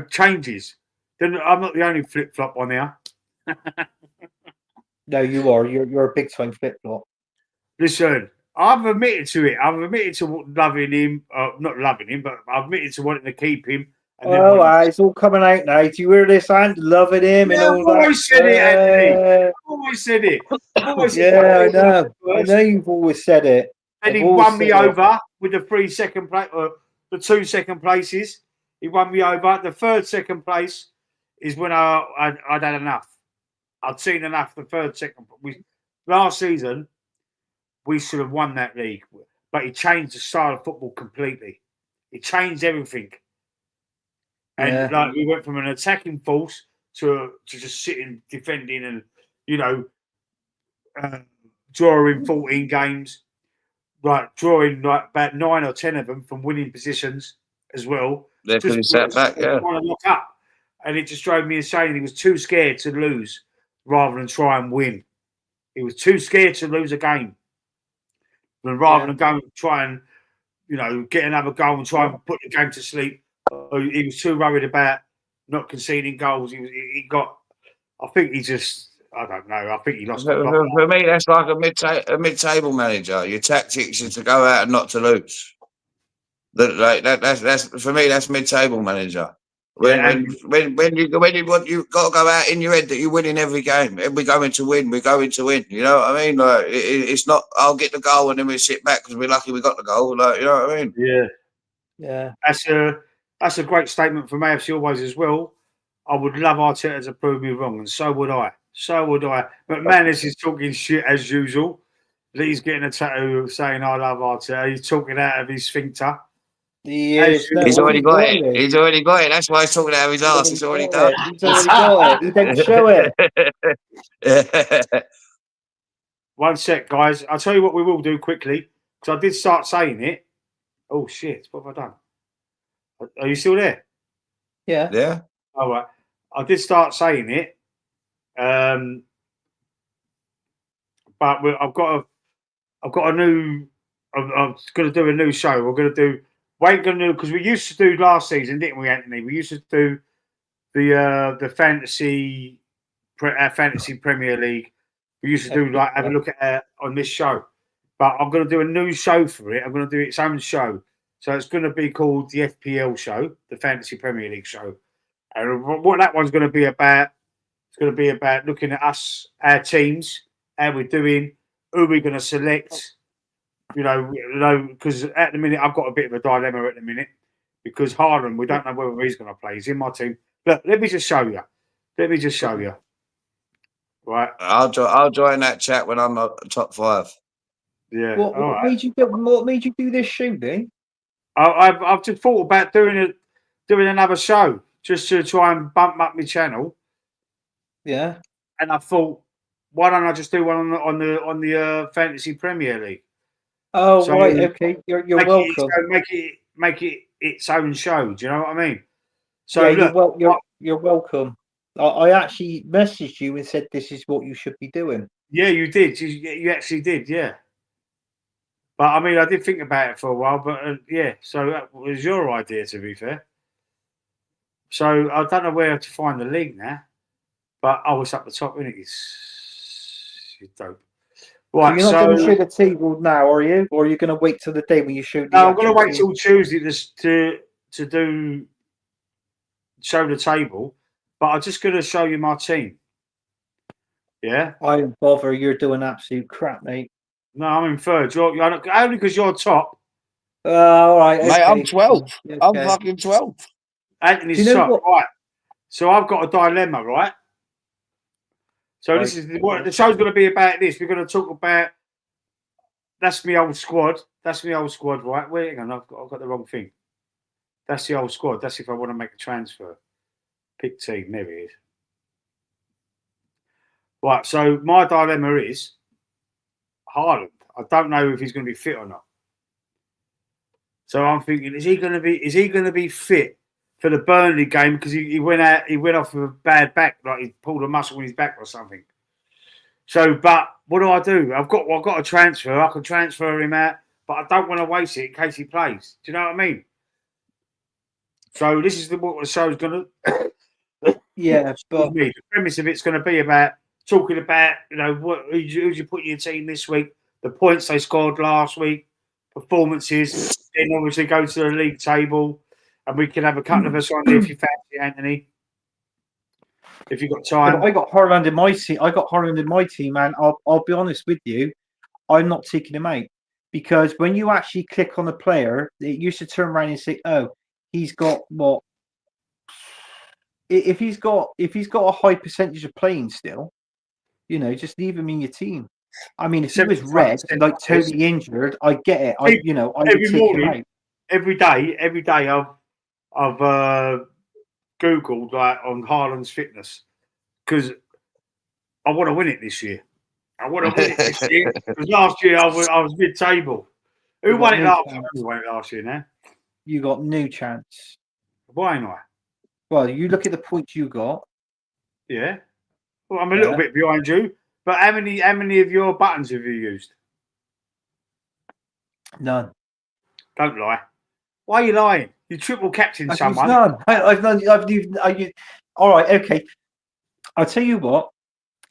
Speaker 1: changes. Then I'm not the only flip flop on here.
Speaker 3: No, you are. You're a big time flip flop.
Speaker 1: Listen, I've admitted to it. I've admitted to loving him, not loving him, but I've admitted to wanting to keep him.
Speaker 3: And it's all coming out now. Do you hear this, and loving him and all that?
Speaker 1: I've always said it, Anthony. I've always said it.
Speaker 3: I know. I know you've always said it.
Speaker 1: And he won me over with the 3 second place, or the 2 second places. He won me over. The 3rd second place is when I'd had enough. I'd seen enough. The 3rd second, last season we should have won that league, but he changed the style of football completely. He changed everything, and like we went from an attacking force to just sitting defending and drawing 14 games, like drawing like about 9 or 10 of them from winning positions as well.
Speaker 2: They're
Speaker 1: Just
Speaker 2: pretty set back, yeah.
Speaker 1: trying to lock up, and it just drove me insane. He was too scared to lose rather than try and win. He was too scared to lose a game, than rather than go and try and get another goal and try and put the game to sleep. He was too worried about not conceding goals. I think he just. I don't know. I think he lost.
Speaker 2: For me, that's like a mid-table manager. Your tactics is to go out and not to lose. That's for me. That's mid-table manager. When you got to go out in your head that you're winning every game, and we're going to win. We're going to win. You know what I mean? Like it's not. I'll get the goal and then we sit back because we're lucky we got the goal. Like you know what I mean?
Speaker 3: Yeah.
Speaker 1: That's a great statement from AFC Always as well. I would love Arteta to prove me wrong, and so would I. But Manis is talking shit as usual. He's getting a tattoo saying I love Arteta. He's talking out of his sphincter.
Speaker 3: Yes,
Speaker 2: he's already got it. He's already got it. That's why he's talking out of his ass. He's already done.
Speaker 3: He's already got it. He don't show
Speaker 2: it.
Speaker 1: One sec, guys. I'll tell you what we will do quickly because I did start saying it. Oh shit! What have I done? Are you still there?
Speaker 3: Yeah.
Speaker 2: Yeah.
Speaker 1: All right. I did start saying it. But I've got a new. I'm going to do a new show. We're going to do. Because we used to do last season, didn't we, Anthony? We used to do the fantasy Premier League. We used to do have a look at on this show. But I'm going to do a new show for it. I'm going to do its own show. So it's going to be called the FPL show, the Fantasy Premier League show. And what that one's going to be about, it's going to be about looking at us, our teams, how we're doing, who we're going to select. Because at the minute I've got a bit of a dilemma at the minute because Haaland, we don't know whether he's going to play. He's in my team. Look, let me just show you. Right.
Speaker 2: I'll join that chat when I'm top 5.
Speaker 1: Yeah.
Speaker 3: What made you do this show, then?
Speaker 1: I've just thought about doing another show just to try and bump up my channel.
Speaker 3: Yeah.
Speaker 1: And I thought, why don't I just do one on the Fantasy Premier League?
Speaker 3: Oh, so right, okay. You're welcome.
Speaker 1: Make it its own show. Do you know what I mean? So
Speaker 3: yeah, look, you're welcome. I actually messaged you and said this is what you should be doing.
Speaker 1: Yeah, you did. You actually did. Yeah. But I mean, I did think about it for a while. But yeah, so that was your idea, to be fair. So I don't know where to find the link now, but it's up the top, isn't it? It's dope. Right,
Speaker 3: so you're not going to show the table now, are you? Or are you going to wait till the day when you show the
Speaker 1: No, I'm going to wait till Tuesday to show the table. But I'm just going to show you my team. Yeah?
Speaker 3: I don't bother. You're doing absolute crap, mate.
Speaker 1: No, I'm in third. Only because you're top.
Speaker 3: All right.
Speaker 2: Mate, I'm 12th. Okay. I'm fucking 12th.
Speaker 1: Anthony's top. Right. So I've got a dilemma, right? So this is what the show's going to be about. This we're going to talk about. That's my old squad. Right? Wait, hang on, I've got the wrong thing. That's the old squad. That's if I want to make a transfer. Pick team. There it is. Right. So my dilemma is Haaland. I don't know if he's going to be fit or not. So I'm thinking, is he going to be fit for the Burnley game because he went off with a bad back, like he pulled a muscle in his back or something. So, but what do? I've got a transfer. I can transfer him out, but I don't want to waste it in case he plays. Do you know what I mean? So this is what the show's going to.
Speaker 3: Yeah, but
Speaker 1: the premise of it's going to be about talking about who you put in your team this week, the points they scored last week, performances, then obviously go to the league table. And we can have a couple of us on there if you fancy, Anthony. If you've got time.
Speaker 3: I got Haaland in my team. Man. I'll be honest with you. I'm not taking him out because when you actually click on a player, it used to turn around and say, "Oh, he's got what?" If he's got a high percentage of playing still, just leave him in your team. I mean, if he was
Speaker 1: 75%
Speaker 3: red, like
Speaker 1: of this.
Speaker 3: totally injured, I get it. I would
Speaker 1: Every
Speaker 3: take him
Speaker 1: morning,
Speaker 3: out.
Speaker 1: every day I've Googled like on Haaland's fitness because I want to win it this year. I want to win it this year because last year I was mid-table. Who
Speaker 3: You
Speaker 1: won
Speaker 3: got
Speaker 1: it
Speaker 3: no
Speaker 1: last?
Speaker 3: chance.
Speaker 1: Who won it last year? Now
Speaker 3: You got no chance.
Speaker 1: why not?
Speaker 3: Well, you look at the points you got.
Speaker 1: Yeah. Well, I'm a little
Speaker 3: Yeah.
Speaker 1: bit behind you, but how many of your buttons have you used?
Speaker 3: None.
Speaker 1: Don't lie. Why are you lying? You triple captain
Speaker 3: I've
Speaker 1: someone.
Speaker 3: used none. I've used. All right. Okay. I'll tell you what.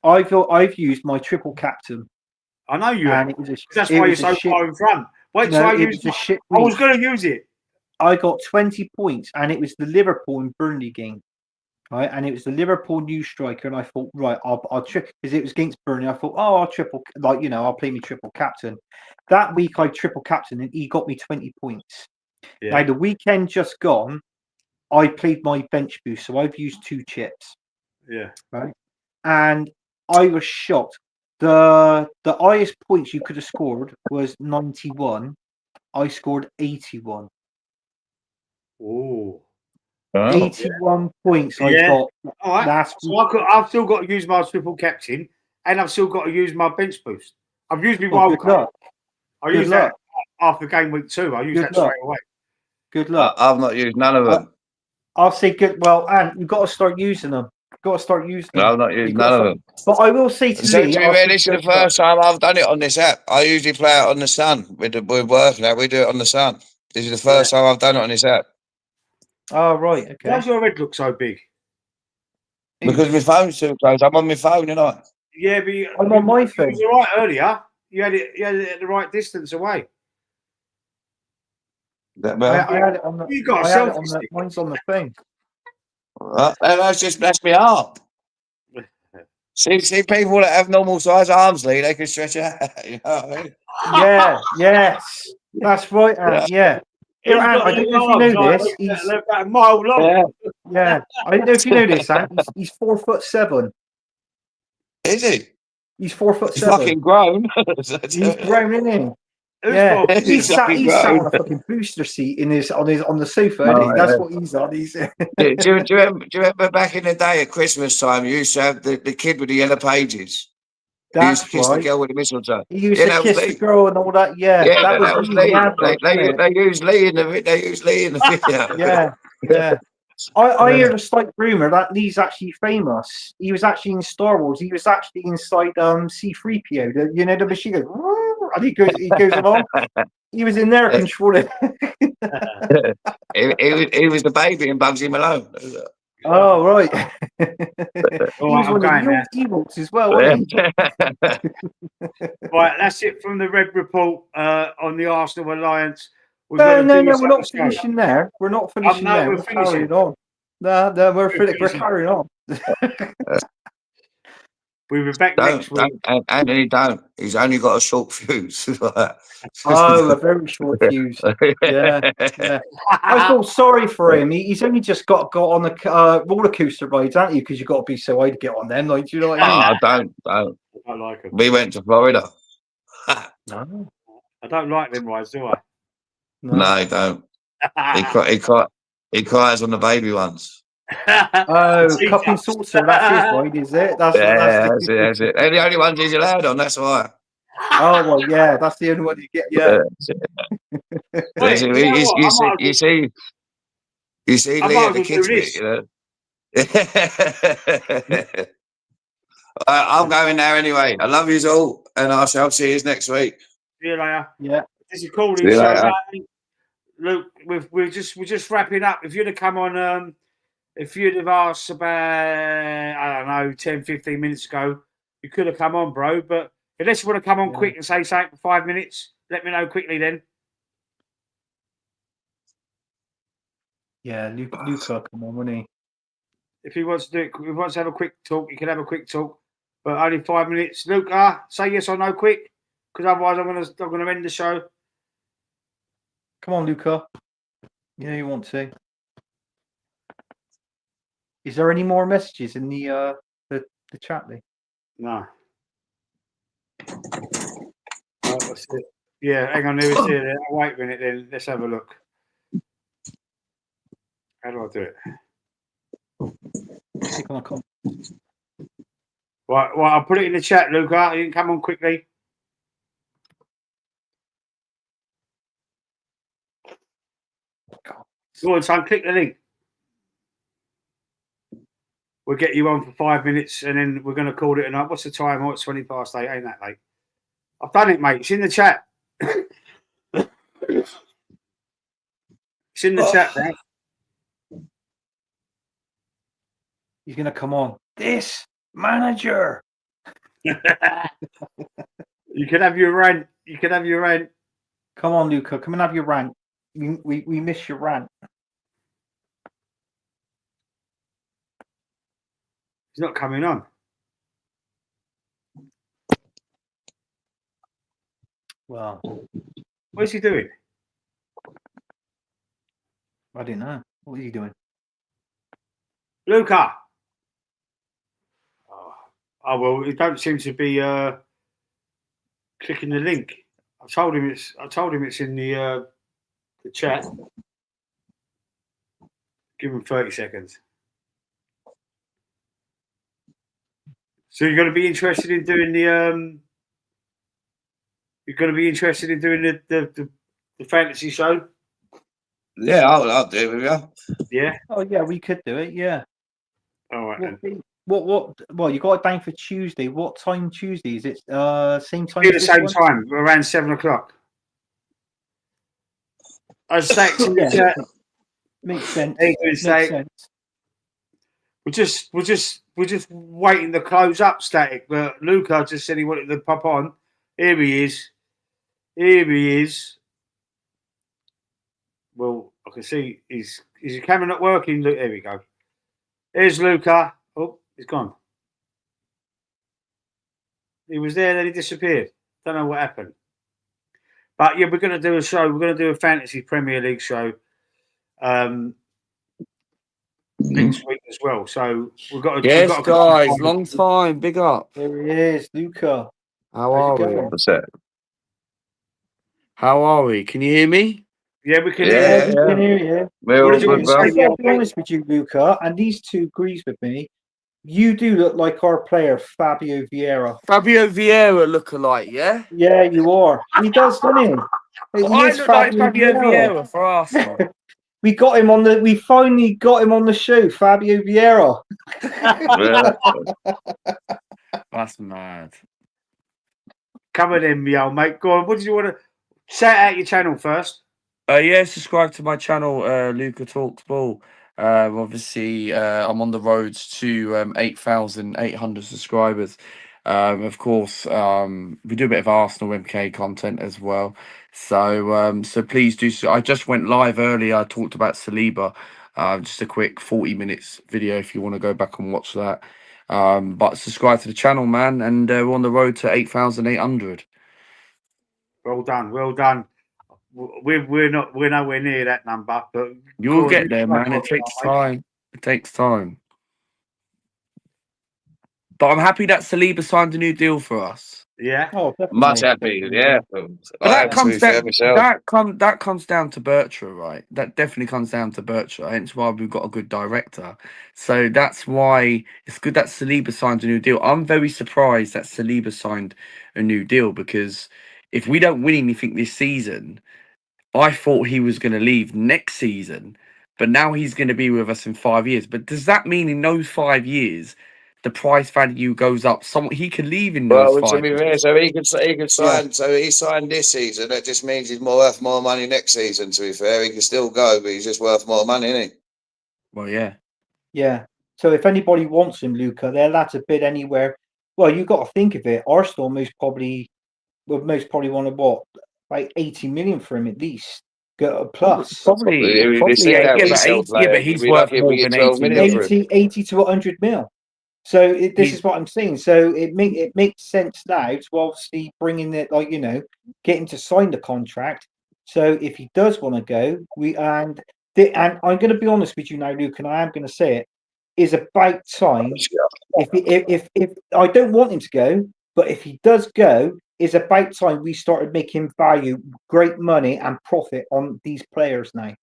Speaker 3: I've used my triple captain,
Speaker 1: I know you
Speaker 3: and
Speaker 1: have.
Speaker 3: it was a.
Speaker 1: That's
Speaker 3: It
Speaker 1: why you're
Speaker 3: was a
Speaker 1: so
Speaker 3: shit.
Speaker 1: far in front. Wait till
Speaker 3: No,
Speaker 1: I
Speaker 3: it
Speaker 1: use.
Speaker 3: was a shit
Speaker 1: I was
Speaker 3: week.
Speaker 1: going to use it.
Speaker 3: I got 20 points, and it was the Liverpool and Burnley game, right? And it was the Liverpool new striker, and I thought, right, I'll triple because it was against Burnley. I thought, oh, I'll triple, I'll play me triple captain. That week, I triple captain, and he got me 20 points.
Speaker 1: Yeah.
Speaker 3: Now the weekend just gone, I played my bench boost, so I've used 2 chips,
Speaker 1: Yeah.
Speaker 3: right? And I was shocked. The highest points you could have scored was 91. I scored 81.
Speaker 1: Oh.
Speaker 3: 81 points I
Speaker 1: Yeah.
Speaker 3: got.
Speaker 1: All right.
Speaker 3: Last
Speaker 1: So
Speaker 3: week.
Speaker 1: I've still got to use my triple captain, and I've still got to use my bench boost. I've used my
Speaker 3: Well,
Speaker 1: wild
Speaker 3: good
Speaker 1: card.
Speaker 3: luck.
Speaker 1: I
Speaker 3: Good
Speaker 1: use
Speaker 3: luck.
Speaker 1: that after game week 2. I use
Speaker 3: Good
Speaker 1: that
Speaker 3: luck.
Speaker 1: straight away.
Speaker 3: Good luck.
Speaker 2: I've not used none of them.
Speaker 3: I'll say good. Well, and you've got to start using them. You've got to start using them.
Speaker 2: I've not used
Speaker 3: You've got
Speaker 2: none
Speaker 3: to
Speaker 2: of
Speaker 3: start-
Speaker 2: them.
Speaker 3: But I will say to
Speaker 2: So
Speaker 3: Lee,
Speaker 2: to be
Speaker 3: I'll
Speaker 2: fair,
Speaker 3: say
Speaker 2: this is the
Speaker 3: good luck.
Speaker 2: first time I've done it on this app. I usually play it on the Sun with work now. We do it on the Sun. This is the first time I've done it on this app
Speaker 3: Oh, right.
Speaker 1: Why
Speaker 3: Okay.
Speaker 1: does your head look so big?
Speaker 2: because my phone's too close. I'm on my phone, you know.
Speaker 1: Yeah, but
Speaker 3: I'm on my
Speaker 1: it
Speaker 3: phone.
Speaker 1: was all right earlier. You had it at the right distance away.
Speaker 3: I had it on the.
Speaker 1: You got a
Speaker 3: I had it
Speaker 1: selfie
Speaker 3: on the.
Speaker 1: stick.
Speaker 3: Mine's on the thing.
Speaker 2: That's my arm. See, people that have normal size arms, Lee, they can stretch out. You know what I mean?
Speaker 3: Yeah. Yes. That's right, Ant. Yeah.
Speaker 1: He's
Speaker 3: Ant,
Speaker 1: got
Speaker 3: I don't
Speaker 1: little
Speaker 3: know if you
Speaker 1: arms,
Speaker 3: know
Speaker 1: like,
Speaker 3: this. He's
Speaker 1: they're about a mile long.
Speaker 3: yeah. I don't know if you know this, Ant. He's 4'7".
Speaker 2: Is he?
Speaker 3: He's 4'7".
Speaker 2: He's fucking grown.
Speaker 3: He's grown, isn't he?
Speaker 1: Who's
Speaker 3: Yeah,
Speaker 1: for?
Speaker 2: He's fucking
Speaker 3: he's sat on
Speaker 2: grown.
Speaker 3: a fucking booster seat in on the sofa, isn't
Speaker 2: Oh,
Speaker 3: he? That's
Speaker 2: yeah.
Speaker 3: what he's on. He's
Speaker 2: Do you remember back in the day at Christmas time, you used to have the kid with the yellow pages? He used to
Speaker 3: that's
Speaker 2: kiss the
Speaker 3: right.
Speaker 2: girl with the mistletoe.
Speaker 3: He used
Speaker 2: Yeah,
Speaker 3: to
Speaker 2: that was
Speaker 3: kiss the
Speaker 2: Lee.
Speaker 3: girl and all that. Yeah,
Speaker 2: Yeah,
Speaker 3: that was
Speaker 2: that was
Speaker 3: Lee.
Speaker 2: Lee.
Speaker 3: Yeah,
Speaker 2: They used Lee in the video.
Speaker 3: yeah, yeah. I heard a slight rumor that Lee's actually famous. He was actually in Star Wars. He was actually inside C-3PO. You know the machine goes, "Woo," and he goes along. He was in there controlling.
Speaker 2: He was the baby in Bugsy Malone.
Speaker 3: Oh right.
Speaker 1: All
Speaker 3: He
Speaker 1: right,
Speaker 3: was
Speaker 1: I'm
Speaker 3: one of
Speaker 1: going now.
Speaker 3: the Ewoks as well, wasn't he?
Speaker 1: Right, that's it from the Red Report on the Arsenal Alliance. We've
Speaker 3: No,
Speaker 1: got to do this
Speaker 3: we're
Speaker 1: other
Speaker 3: not
Speaker 1: show.
Speaker 3: finishing there. We're not finishing
Speaker 1: no,
Speaker 3: there.
Speaker 1: we're
Speaker 3: We're
Speaker 1: finishing.
Speaker 3: carrying on. No, we're
Speaker 1: finishing.
Speaker 3: carrying on.
Speaker 1: We'll be back next week.
Speaker 2: Anthony, don't. He's only got a short fuse.
Speaker 3: Oh, a very short fuse. Yeah, yeah. I feel sorry for him. He's only just got on the roller coaster rides, aren't you? Because you've got to be so high to get on them. Like, do you know what I mean?
Speaker 2: Don't.
Speaker 1: I like them.
Speaker 2: We went to Florida.
Speaker 3: No,
Speaker 1: I don't like them rides, do I?
Speaker 2: No, he don't. He cries on the baby ones.
Speaker 3: Oh, cup and saucer. That's his ride, is it? That's
Speaker 2: That's it. They're the only ones he's allowed on. That's why.
Speaker 3: Oh well, yeah. That's the only one you get. Yeah.
Speaker 1: Wait, you know what?
Speaker 2: You see,
Speaker 1: I
Speaker 2: Lee
Speaker 1: might
Speaker 2: at
Speaker 1: as
Speaker 2: the
Speaker 1: well
Speaker 2: kids
Speaker 1: do
Speaker 2: bit,
Speaker 1: this.
Speaker 2: you know. I'm going now anyway. I love you all, and I shall see you next week.
Speaker 1: See you later.
Speaker 3: Yeah.
Speaker 1: This is calling
Speaker 2: See you
Speaker 1: show.
Speaker 2: later.
Speaker 1: Luke, we're just wrapping up. If you'd have come on, if you'd have asked about, I don't know, 10, 15 minutes ago, you could have come on, bro. But unless you want to come on quick and say something for 5 minutes, let me know quickly then.
Speaker 3: Yeah, Luca, come on, wouldn't he?
Speaker 1: If he wants to do it, if he wants to have a quick talk, you can have a quick talk, but only 5 minutes. Luke, say yes or no quick, because otherwise I'm gonna end the show.
Speaker 3: Come on, Luca. You know you want to. Is there any more messages in the chat, Lee?
Speaker 1: No. Let's see. Yeah, hang on, let's see it. Wait a minute then. Let's have a look. How do I do it?
Speaker 3: Click on a comment.
Speaker 1: Right, I'll put it in the chat, Luca. You can come on quickly. Go on, son, click the link. We'll get you on for 5 minutes and then we're going to call it a night. What's the time? Oh, it's 20 past 8. Ain't that late? I've done it, mate. It's in the chat. It's in the chat, bro.
Speaker 3: He's going to come on. This manager.
Speaker 1: You can have your rant. You can have your rant.
Speaker 3: Come on, Luca. Come and have your rant. We miss your rant.
Speaker 1: He's not coming on.
Speaker 3: Well,
Speaker 1: What's he doing?
Speaker 3: I don't know. What are you doing?
Speaker 1: Luca. Oh well, he don't seem to be clicking the link. I told him it's in the chat. Give him 30 seconds. So you're going to be interested in doing the you're going to be interested in doing the fantasy show?
Speaker 2: Yeah, I'll do it with you.
Speaker 1: Yeah.
Speaker 3: Oh yeah, we could do it. Yeah.
Speaker 1: All right. Then.
Speaker 3: What? Well, you got it down for Tuesday. What time Tuesday? Is it same time?
Speaker 1: Be the same time, around 7 o'clock. I stacked in the chat.
Speaker 3: Makes sense.
Speaker 1: Makes sense. We're just waiting to close up, Static. But Luca just said he wanted to pop on. Here he is. Well, I can see is your camera not working? Look, there we go. Here's Luca. Oh, he's gone. He was there, then he disappeared. Don't know what happened. But yeah, we're going to do a show. We're going to do a fantasy Premier League show next week as well. So we've got to.
Speaker 4: Yes, guys, long time. Big up.
Speaker 3: There he is, Luca.
Speaker 4: How are we?
Speaker 2: What's that?
Speaker 4: How are we? Can you hear me?
Speaker 1: Yeah, we can.
Speaker 2: Yeah,
Speaker 3: We can hear you.
Speaker 2: We're all good, bro.
Speaker 3: I've got to be honest with you, Luca, and these two agrees with me. You do look like our player, Fabio Vieira.
Speaker 4: Fabio Vieira look-alike, yeah?
Speaker 3: Yeah, you are. He does, doesn't he? He
Speaker 4: I
Speaker 3: is
Speaker 4: look like Fabio Vieira for Arsenal.
Speaker 3: We got him on the. We finally got him on the show, Fabio Vieira.
Speaker 4: That's mad.
Speaker 1: Come on in, yo, mate. Go on. What did you want to shout out your channel first?
Speaker 4: Yeah, subscribe to my channel, Luca Talks Ball. Obviously, I'm on the road to 8,800 subscribers. Of course, we do a bit of Arsenal MK content as well. So please do. I just went live earlier. I talked about Saliba. Just a quick 40 minutes video if you want to go back and watch that. But subscribe to the channel, man, and we're on the road to 8,800.
Speaker 1: Well done, well done. We're nowhere near that number, but
Speaker 4: You'll get there, man. It takes time. It takes time. But I'm happy that Saliba signed a new deal for us.
Speaker 1: Yeah.
Speaker 3: Oh, definitely.
Speaker 2: Much happy, yeah.
Speaker 4: But that comes down to Bertra, right? That definitely comes down to Bertra. Hence why we've got a good director. So that's why it's good that Saliba signed a new deal. I'm very surprised that Saliba signed a new deal because if we don't win anything this season, I thought he was going to leave next season, but now he's going to be with us in 5 years. But does that mean in those 5 years, the price value goes up? He could leave in those 5 years.
Speaker 2: So he could sign. Yeah. So he signed this season. That just means he's worth more money next season. To be fair, he can still go, but he's just worth more money, isn't he?
Speaker 4: Well, yeah.
Speaker 3: Yeah. So if anybody wants him, Luca, they'll have to bid anywhere. Well, you've got to think of it. Arsenal most probably want to what? Like 80 million for him at least. Plus.
Speaker 4: Probably but he's worth more than 80 million.
Speaker 3: 80 to 100 mil. So this is what I'm saying. So it makes sense now to obviously bring in it, get him to sign the contract. So if he does want to go, and I'm going to be honest with you now, Luke, and I am going to say it, is about time. If I don't want him to go, but if he does go, it's about time we started making value, great money and profit on these players now.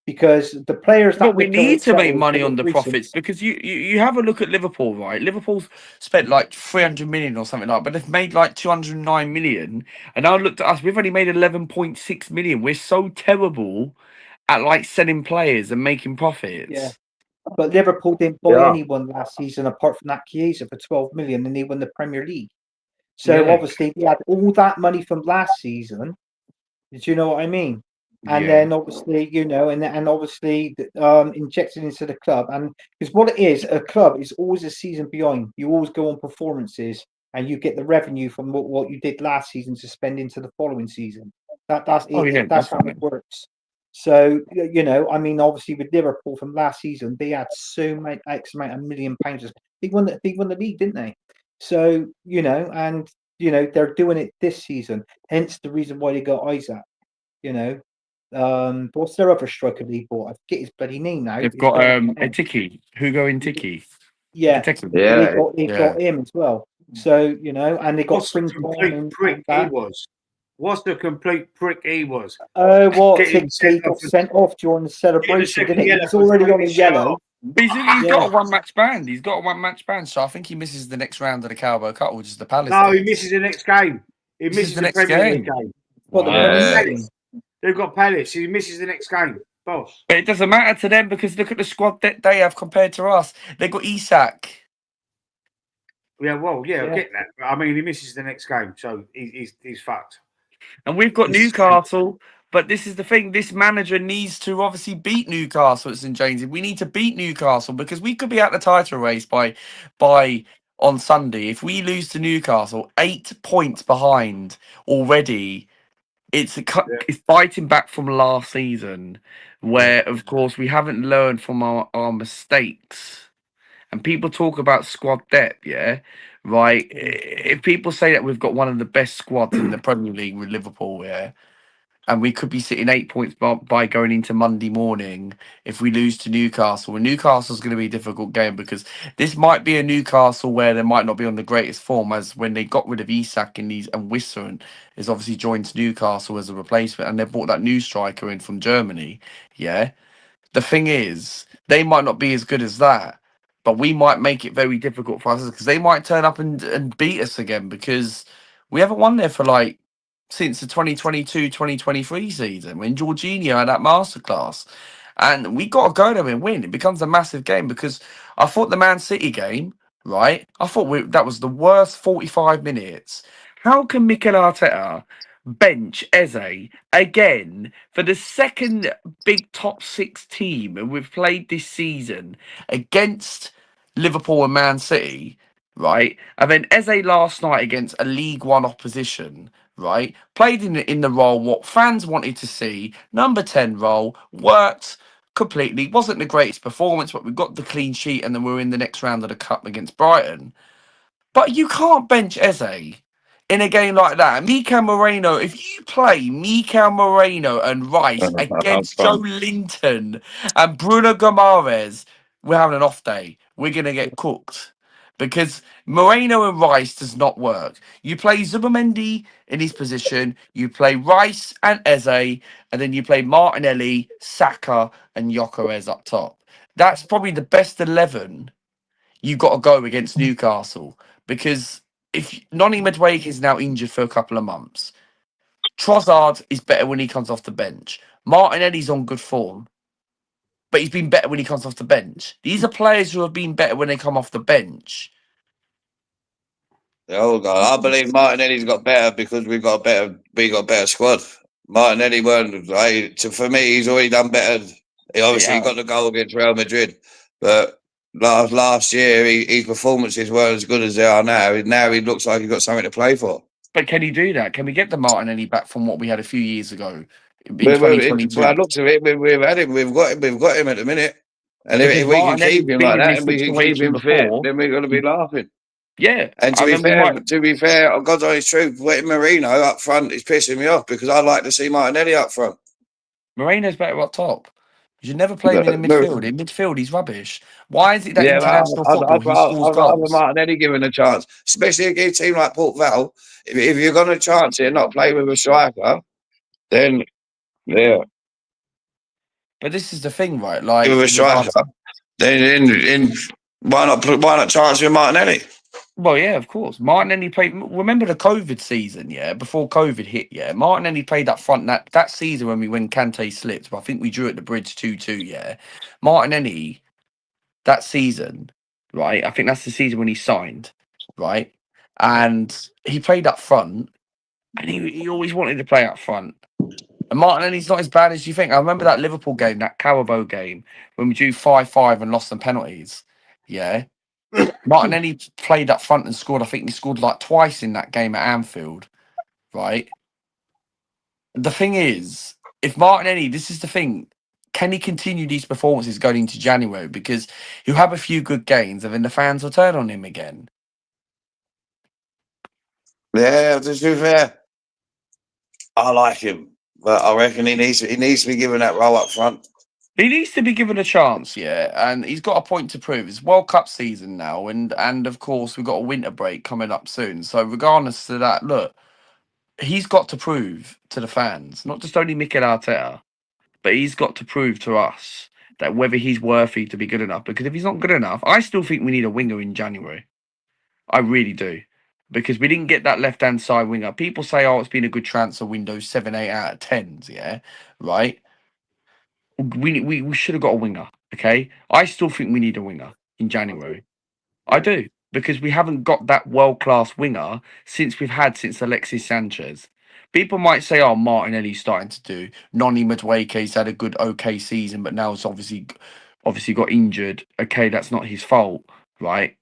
Speaker 3: Because the players that
Speaker 4: But we
Speaker 3: Mikel
Speaker 4: need to make
Speaker 3: Arteta
Speaker 4: money
Speaker 3: bought
Speaker 4: on the
Speaker 3: recently,
Speaker 4: profits because you have a look at Liverpool, right? Liverpool's spent like 300 million or something like, but they've made like 209 million. And I looked at us; we've only made 11.6 million. We're so terrible at like selling players and making
Speaker 3: yeah.
Speaker 4: profits.
Speaker 3: But Liverpool didn't buy
Speaker 2: Yeah.
Speaker 3: anyone last season apart from that Chiesa for 12 million, and they won the Premier League. So
Speaker 4: Yeah.
Speaker 3: obviously we had all that money from last season. Do you know what I mean? And
Speaker 4: Yeah.
Speaker 3: then obviously, and obviously injected into the club. And because what it is, a club is always a season behind. You always go on performances and you get the revenue from what you did last season to spend into the following season. That's
Speaker 4: Oh yeah,
Speaker 3: that's how it works. So I mean, obviously with Liverpool from last season, they had so much X amount of £1 million. They won the league, didn't they? So and they're doing it this season. Hence the reason why they got Isaac. What's their other striker they bought? I forget his bloody name now.
Speaker 4: they've
Speaker 3: It's
Speaker 4: got
Speaker 3: gone off my head.
Speaker 4: Intiki, Hugo Intiki.
Speaker 3: Yeah,
Speaker 2: Yeah.
Speaker 3: they've got him as well. So and they got
Speaker 1: What's the complete
Speaker 3: and
Speaker 1: prick he
Speaker 3: that.
Speaker 1: was? What's the complete prick he was?
Speaker 3: What?
Speaker 1: Getting
Speaker 3: He got sent off during the celebration,
Speaker 1: second
Speaker 3: didn't he?
Speaker 1: yellow
Speaker 3: He's
Speaker 1: for
Speaker 3: already
Speaker 1: throwing
Speaker 3: on a
Speaker 1: his shirt
Speaker 3: yellow.
Speaker 1: off.
Speaker 4: He's
Speaker 3: Yeah.
Speaker 4: got a one-match ban. He's got a one-match ban, so I think he misses the next round of the Carabao Cup, which is the Palace.
Speaker 1: No, he
Speaker 4: days.
Speaker 1: misses the next game. He misses
Speaker 4: the
Speaker 1: the
Speaker 4: next
Speaker 1: Premier League
Speaker 4: game.
Speaker 1: game.
Speaker 3: What, the
Speaker 2: Yeah.
Speaker 3: Premier League
Speaker 1: Palace.
Speaker 3: game?
Speaker 1: They've got Palace. He misses the next game. Boss.
Speaker 4: But it doesn't matter to them because look at the squad that they have compared to us. They got Isak.
Speaker 1: Yeah, well, yeah, I
Speaker 3: Yeah.
Speaker 1: get that. But I mean, he misses the next game, so he's fucked.
Speaker 4: And we've got
Speaker 1: This is-
Speaker 4: Newcastle, but this is the thing. This manager needs to obviously beat Newcastle at St James's. We need to beat Newcastle because we could be at the title race by on Sunday. If we lose to Newcastle, 8 points behind already. It's it's fighting back from last season, where of course we haven't learned from our mistakes. And people talk about squad depth, yeah, right. If people say that we've got one of the best squads in the Premier League with Liverpool, yeah, and we could be sitting 8 points by going into Monday morning if we lose to Newcastle. And Newcastle's going to be a difficult game because this might be a Newcastle where they might not be on the greatest form, as when they got rid of Isak and Wissa and is obviously joined to Newcastle as a replacement, and they brought that new striker in from Germany. Yeah, the thing is, they might not be as good as that, but we might make it very difficult for us because they might turn up and beat us again because we haven't won there for like since the 2022-2023 season when Jorginho had that masterclass. And we got to go there and win. It becomes a massive game because I thought the Man City game, right? I thought that was the worst 45 minutes. How can Mikel Arteta bench Eze again for the second big top six team and we've played this season against Liverpool and Man City, right? And then Eze last night against a League One opposition, right? Played in the role what fans wanted to see, number 10 role, worked completely. Wasn't the greatest performance, but we got the clean sheet and then we're in the next round of the cup against Brighton. But you can't bench Eze in a game like that. Mikel Moreno, if you play Mikel Moreno and Rice against Joe Linton and Bruno Gomares, we're having an off day. We're going to get cooked. Because Moreno and Rice does not work. You play Zubimendi in his position, you play Rice and Eze, and then you play Martinelli, Saka, and Gyökeres up top. That's probably the best 11 you got to go against Newcastle. Because if Noni Madueke is now injured for a couple of months, Trossard is better when he comes off the bench. Martinelli's on good form, but he's been better when he comes off the bench. These are players who have been better when they come off the bench.
Speaker 2: Oh God, I believe Martinelli's got better because we got a better squad. Martinelli weren't right. For me, he's already done better. He obviously got the goal against Real Madrid, but last year his performances weren't as good as they are now. Now he looks like he's got something to play for.
Speaker 4: But can he do that? Can we get the Martinelli back from what we had a few years ago in
Speaker 2: By
Speaker 4: 2022?
Speaker 2: the looks of it, we've had him. We've got him at the minute. And
Speaker 4: Because
Speaker 2: if we can
Speaker 4: Martinelli's
Speaker 2: keep him
Speaker 4: been
Speaker 2: like
Speaker 4: in
Speaker 2: that,
Speaker 4: this
Speaker 2: and we can keep
Speaker 4: situation
Speaker 2: him fit,
Speaker 4: before.
Speaker 2: then we're going to be laughing.
Speaker 4: Yeah,
Speaker 2: And to be fair, God's honest truth, putting Marino up front is pissing me off because I'd like to see Martinelli up front.
Speaker 4: Moreno's better up top. You should never play him in the midfield. In midfield, he's rubbish. Why is it that
Speaker 2: Yeah,
Speaker 4: international football he scores
Speaker 2: I'd rather
Speaker 4: goals?
Speaker 2: Martinelli given a chance, especially against a team like Port Vale. If you're going to chance it and not play with a striker, then yeah,
Speaker 4: But this is the thing, right? Like,
Speaker 2: with a
Speaker 4: in regards
Speaker 2: striker, then why not chance with Martinelli?
Speaker 4: well, yeah, of course. Martinelli played. Remember the COVID season, yeah? Before COVID hit, yeah. Martinelli played up front that season when Kante slipped. But I think we drew at the bridge 2-2. Yeah, Martinelli that season, right? I think that's the season when he signed, right? And he played up front, and he always wanted to play up front. And Martinelli's not as bad as you think. I remember that Liverpool game, that Carabao game, when we drew 5-5 and lost some penalties. Yeah. Martinelli played up front and scored. I think he scored like twice in that game at Anfield, right? The thing is, if Martinelli, this is the thing, can he continue these performances going into January? Because he'll have a few good games and then the fans will turn on him again.
Speaker 2: Yeah, to be fair, I like him, but I reckon he needs to be given that role up front.
Speaker 4: He needs to be given a chance, yeah, and he's got a point to prove. It's World Cup season now, and of course we've got a winter break coming up soon. So regardless of that, look, he's got to prove to the fans, not just only Mikel Arteta, but he's got to prove to us that whether he's worthy to be good enough. Because if he's not good enough, I still think we need a winger in January. I really do. Because we didn't get that left-hand side winger. People say, oh, it's been a good transfer window, 7, 8 out of 10s, yeah, right? We should have got a winger, okay? I still think we need a winger in January. I do. Because we haven't got that world-class winger since Alexis Sanchez. People might say, oh, Martinelli's starting to do. Noni Madueke's had a good, okay season, but now it's obviously got injured. Okay, that's not his fault, right?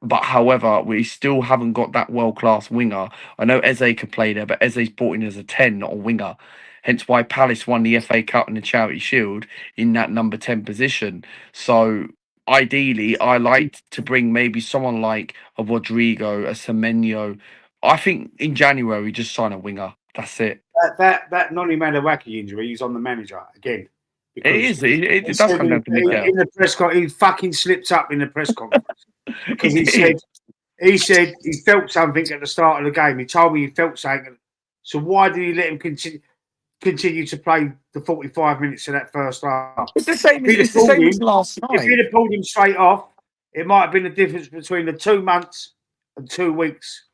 Speaker 4: But however, we still haven't got that world-class winger. I know Eze can play there, but Eze's brought in as a 10, not a winger. Hence why Palace won the FA Cup and the Charity Shield in that number 10 position. So ideally, I like to bring maybe someone like a Rodrigo, a Semenyo. I think in January, just sign a winger. That's it.
Speaker 1: That Noni Madueke injury, he's on the manager again.
Speaker 4: It is. It does come down to Mikel.
Speaker 1: In the press conference, he fucking slipped up in the press conference because he said he felt something at the start of the game. He told me he felt something. So why did he let him continue to play the 45 minutes of that first half?
Speaker 4: It's the same as last night.
Speaker 1: If he'd have pulled him straight off, it might have been the difference between the 2 months and 2 weeks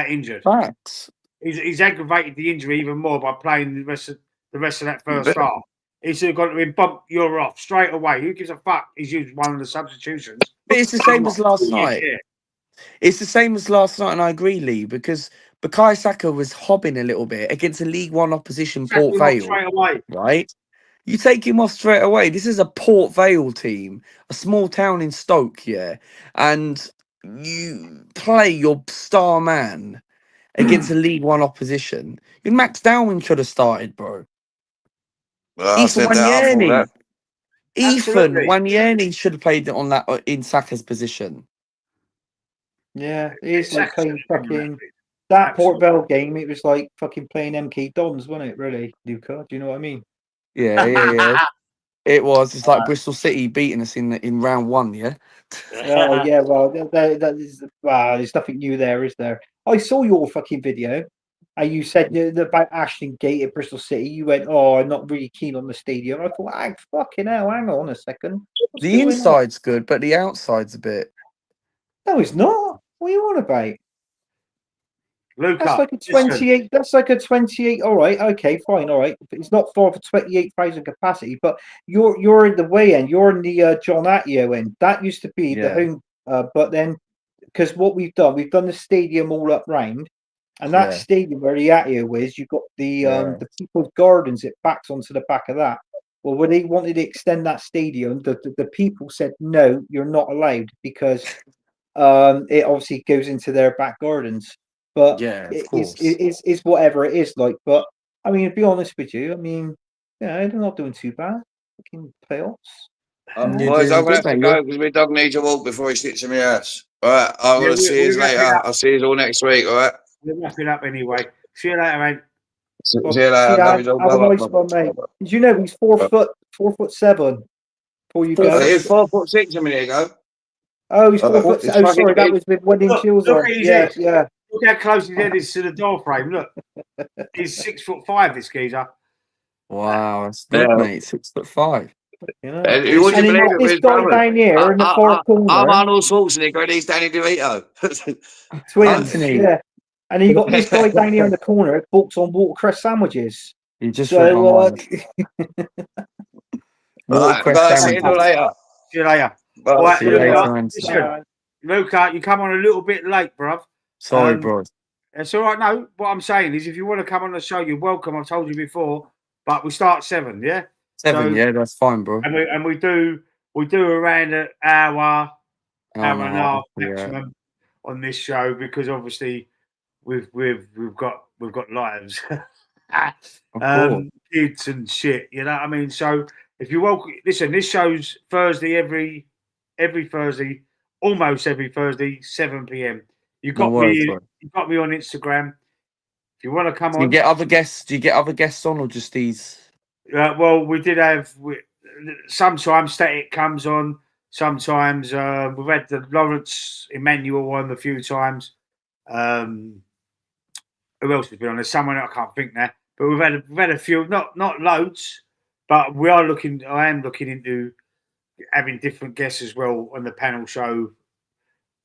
Speaker 1: injured.
Speaker 4: Facts.
Speaker 1: He's aggravated the injury even more by playing the rest of that first half. He should have got to be bumped. You're off straight away. Who gives a fuck? He's used one of the substitutions.
Speaker 4: But it's the same as last night. It's the same as last night, and I agree, Lee, because Bukayo Saka was hobbing a little bit against a League One opposition, Port Vale. Right? You take him off straight away. This is a Port Vale team, a small town in Stoke, yeah, and you play your star man against a League One opposition. Max Darwin should have started, bro.
Speaker 2: Well,
Speaker 4: Ethan Wanyerni should have played on that in Saka's position.
Speaker 3: Yeah, it is like playing fucking that Port Vale game. It was like fucking playing MK Dons, wasn't it? Really, Luca? Do you know what I mean?
Speaker 4: Yeah. It was. It's like Bristol City beating us in round 1. Yeah.
Speaker 3: Oh yeah. Well, there's nothing new there, is there? I saw your fucking video. And you said about Ashton Gate at Bristol City. You went, oh, I'm not really keen on the stadium. I thought, fucking hell, hang on a second.
Speaker 4: The inside's good, but the outside's a bit.
Speaker 3: No, it's not. What are you on about?
Speaker 1: Luca,
Speaker 3: that's like a 28. That's like a 28. All right, okay, fine, all right. It's not far for 28,000 capacity, but you're in the way end. You're in the John Attio end. That used to be the home, but then because what we've done the stadium all up round. And that stadium where the Attio is, you've got the People's Gardens. It backs onto the back of that. Well, when they wanted to extend that stadium, the people said no, you're not allowed because it obviously goes into their back gardens. But it's whatever it is like. But I mean, to be honest with you, I mean, they're not doing too bad. Fucking playoffs.
Speaker 2: Boys, I'm gonna have to go because my dog needs a walk before he sits in my ass. All right, I'm gonna see you later. I'll see you all next week. All right.
Speaker 1: We're wrapping up anyway. See you later, mate.
Speaker 2: See
Speaker 3: Well,
Speaker 2: you later. Love you all.
Speaker 3: have a
Speaker 2: Bye-bye.
Speaker 3: nice one, mate. Did you know he's 4'7" before you go?
Speaker 2: He was 4'6" a minute ago.
Speaker 3: Oh, he's 4 foot.
Speaker 2: It's
Speaker 3: Oh,
Speaker 2: fucking
Speaker 3: sorry, that
Speaker 2: big.
Speaker 3: was with winning chills
Speaker 1: Look
Speaker 3: on.
Speaker 1: at his
Speaker 3: Yeah,
Speaker 1: head.
Speaker 3: yeah.
Speaker 1: Look how close his head is to the door frame. Look, he's 6'5", this geezer.
Speaker 4: Wow, that's good,
Speaker 2: Yeah.
Speaker 4: mate. 6'5".
Speaker 3: You know.
Speaker 2: And you wouldn't
Speaker 3: And he
Speaker 2: believe
Speaker 3: got
Speaker 2: it
Speaker 3: this
Speaker 2: with
Speaker 3: guy
Speaker 2: brothers.
Speaker 3: down here in the far
Speaker 2: I'm
Speaker 3: corner.
Speaker 2: Arnold Schwarzenegger and he's Danny DeVito.
Speaker 3: Twins,
Speaker 4: Anthony.
Speaker 3: yeah. And he got this guy down here in the corner that books on watercress sandwiches.
Speaker 4: You just read my mind.
Speaker 2: Right,
Speaker 4: Watercress
Speaker 2: guys, see you
Speaker 4: sandwiches.
Speaker 2: later.
Speaker 1: See you later.
Speaker 2: Bye.
Speaker 1: All right,
Speaker 4: See you later,
Speaker 1: Luca,
Speaker 4: Anthony.
Speaker 1: listen, Luca, you come on a little bit late, bruv.
Speaker 4: Sorry, bro.
Speaker 1: It's all right. No, what I'm saying is, if you want to come on the show, you're welcome. I've told you before, but we start at 7, yeah.
Speaker 4: 7,
Speaker 1: So-
Speaker 4: yeah, that's fine, bro.
Speaker 1: And we do around an hour and a half
Speaker 4: Yeah.
Speaker 1: maximum on this show, because obviously we've got lives,
Speaker 4: Of course.
Speaker 1: kids and shit. You know what I mean? So if you welcome, listen, this show's Thursday every Thursday, almost every Thursday, 7 p.m. You got
Speaker 4: No worries,
Speaker 1: me.
Speaker 4: bro.
Speaker 1: You got me on Instagram. If you want to come
Speaker 4: Do you
Speaker 1: on,
Speaker 4: get other guests? Do you get other guests on, or just these?
Speaker 1: well, we did have. Sometimes Static comes on. Sometimes we've had the Lawrence Emmanuel on a few times. Who else has been on? There's someone I can't think now, but we've had a few, not loads, but we are looking. I am looking into having different guests as well on the panel show.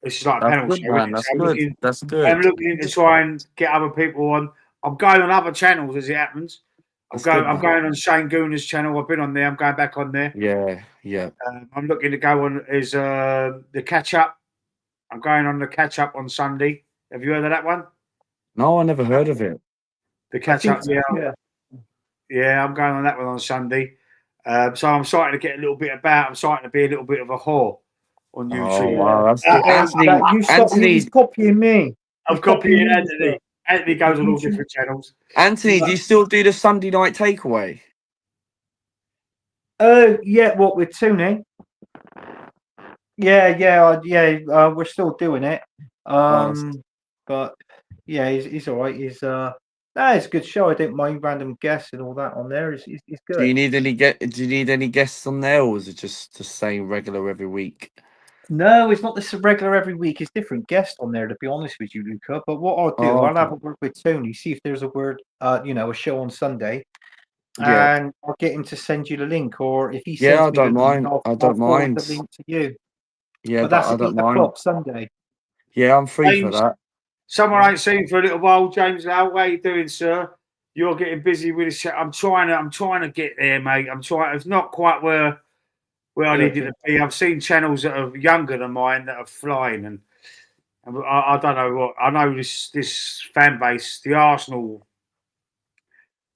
Speaker 1: It's like a
Speaker 4: That's
Speaker 1: panel
Speaker 4: good,
Speaker 1: show.
Speaker 4: man.
Speaker 1: Isn't it?
Speaker 4: That's
Speaker 1: So
Speaker 4: good. That's good.
Speaker 1: I'm looking to try and get other people on. I'm going on other channels as it happens. I'm
Speaker 4: That's good, man.
Speaker 1: going on Shane Gooner's channel. I've been on there. I'm going back on there.
Speaker 4: Yeah.
Speaker 1: I'm looking to go on the catch up. I'm going on the catch up on Sunday. Have you heard of that one?
Speaker 4: No, I never heard of it.
Speaker 1: The catch up, yeah. I'm going on that one on Sunday. So I'm starting to get a little bit about. I'm starting to be a little bit of a whore on YouTube.
Speaker 4: Oh wow, that's good. Anthony,
Speaker 3: He's copying me.
Speaker 1: I'm copying Anthony. Anthony goes on all different channels.
Speaker 4: Anthony, do you still do the Sunday night takeaway?
Speaker 3: Yeah, what with Tony? Yeah. We're still doing it. But yeah, he's all right. It's a good show. I don't mind random guests and all that on there. It's good.
Speaker 4: Do you need any guests on there, or is it just the same regular every week?
Speaker 3: No, it's not this regular every week. It's different guests on there, to be honest with you, Luca. But what I'll do, I'll have a word with Tony, see if there's a show on Sunday.
Speaker 4: Yeah.
Speaker 3: And I'll get him to send you the link, or if he sends
Speaker 4: Yeah, I
Speaker 3: me
Speaker 4: don't
Speaker 3: the
Speaker 4: mind.
Speaker 3: link,
Speaker 4: I don't
Speaker 3: forward
Speaker 4: mind.
Speaker 3: the link to you.
Speaker 4: Yeah,
Speaker 3: But that's
Speaker 4: I
Speaker 3: at
Speaker 4: don't
Speaker 3: 8
Speaker 4: mind.
Speaker 3: o'clock Sunday.
Speaker 4: Yeah, I'm free for
Speaker 1: James,
Speaker 4: that.
Speaker 1: Someone I ain't seen for a little while. James Lau, how you doing, sir? You're getting busy with this. I'm trying to get there, mate. I'm trying. It's not quite where I needed to be. I've seen channels that are younger than mine that are flying, and I don't know what. I know this fan base, the Arsenal.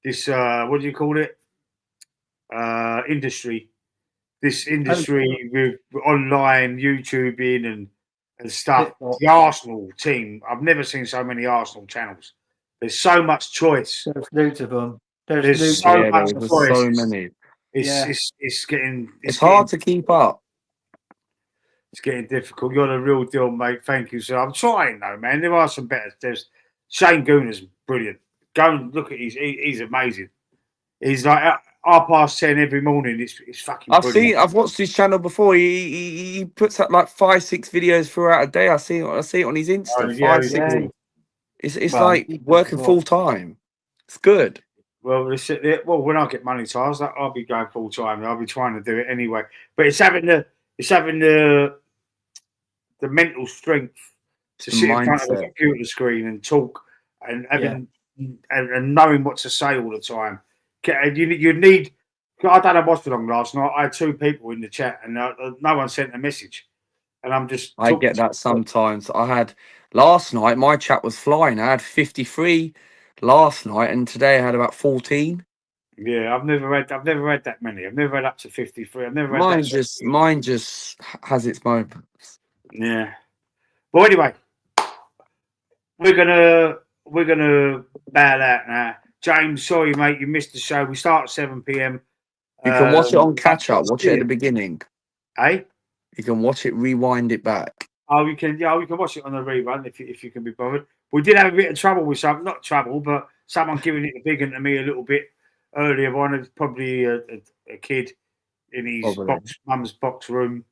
Speaker 1: This what do you call it? Industry. This industry with online YouTubing and stuff. The Arsenal team. I've never seen so many Arsenal channels. There's so much choice.
Speaker 3: There's loads of them.
Speaker 1: There's so much
Speaker 4: there's
Speaker 1: choice.
Speaker 4: so many.
Speaker 1: It's getting.
Speaker 4: It's hard to keep up.
Speaker 1: It's getting difficult. You're the real deal, mate. Thank you, sir. I'm trying though, man. There are some better. There's Shane Gooner's brilliant. Go and look at he's amazing. He's like 10:30 every morning. It's fucking.
Speaker 4: I've watched his channel before. He puts up like 5-6 videos throughout a day. I see it on his Insta. 5, 6. It's like working full time. It's good.
Speaker 1: Well, when I get money, I'll be going full time. I'll be trying to do it anyway. But it's having the mental strength to sit in front of a computer screen and talk and having and knowing what to say all the time. You need. I don't know what's for long last night. I had 2 people in the chat and no one sent a message. And I'm just.
Speaker 4: I get that sometimes. I had last night. My chat was flying. I had 53 last night, and today I had about 14.
Speaker 1: Yeah, I've never had that many. I've never had up to 53. I've never had
Speaker 4: mine just has its moments.
Speaker 1: Yeah. Well, anyway, we're gonna bail out now. James, sorry, mate, you missed the show. We start at 7 p.m.
Speaker 4: You can watch it on catch up. Watch it at the beginning.
Speaker 1: Eh?
Speaker 4: You can watch it, rewind it back.
Speaker 1: Oh, you can. Yeah, you can watch it on the rerun if you can be bothered. We did have a bit of trouble with something. Not trouble, but someone giving it a big one to me a little bit earlier on. It's probably a kid in his mum's box room.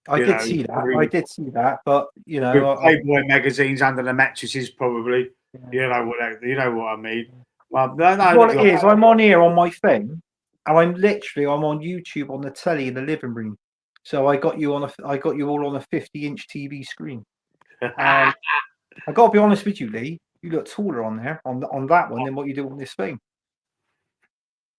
Speaker 3: I did see that. But you know,
Speaker 1: with Playboy magazines under the mattresses, probably.
Speaker 3: Yeah.
Speaker 1: You know what I mean. Well, no,
Speaker 3: what it is, I'm on here on my phone, and I'm on YouTube on the telly in the living room. So I got you all on a 50-inch TV screen. I got to be honest with you, Lee. You look taller on there on that one than what you do on this thing.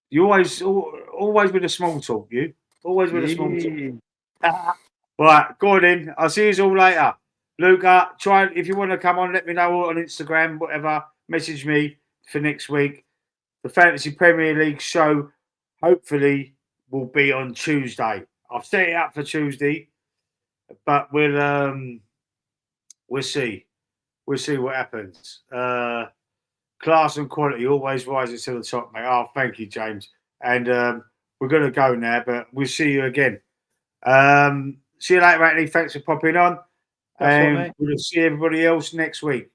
Speaker 1: You always with a small talk. You always with a small talk. Right, go on in. I'll see you all later. Luca, try if you want to come on. Let me know on Instagram, whatever. Message me for next week. The Fantasy Premier League show hopefully will be on Tuesday. I've set it up for Tuesday, but we'll see. We'll see what happens. Class and quality always rises to the top, mate. Oh, thank you, James. And we're going to go now, but we'll see you again. See you later, Anthony. Thanks for popping on. And we'll see everybody else next week.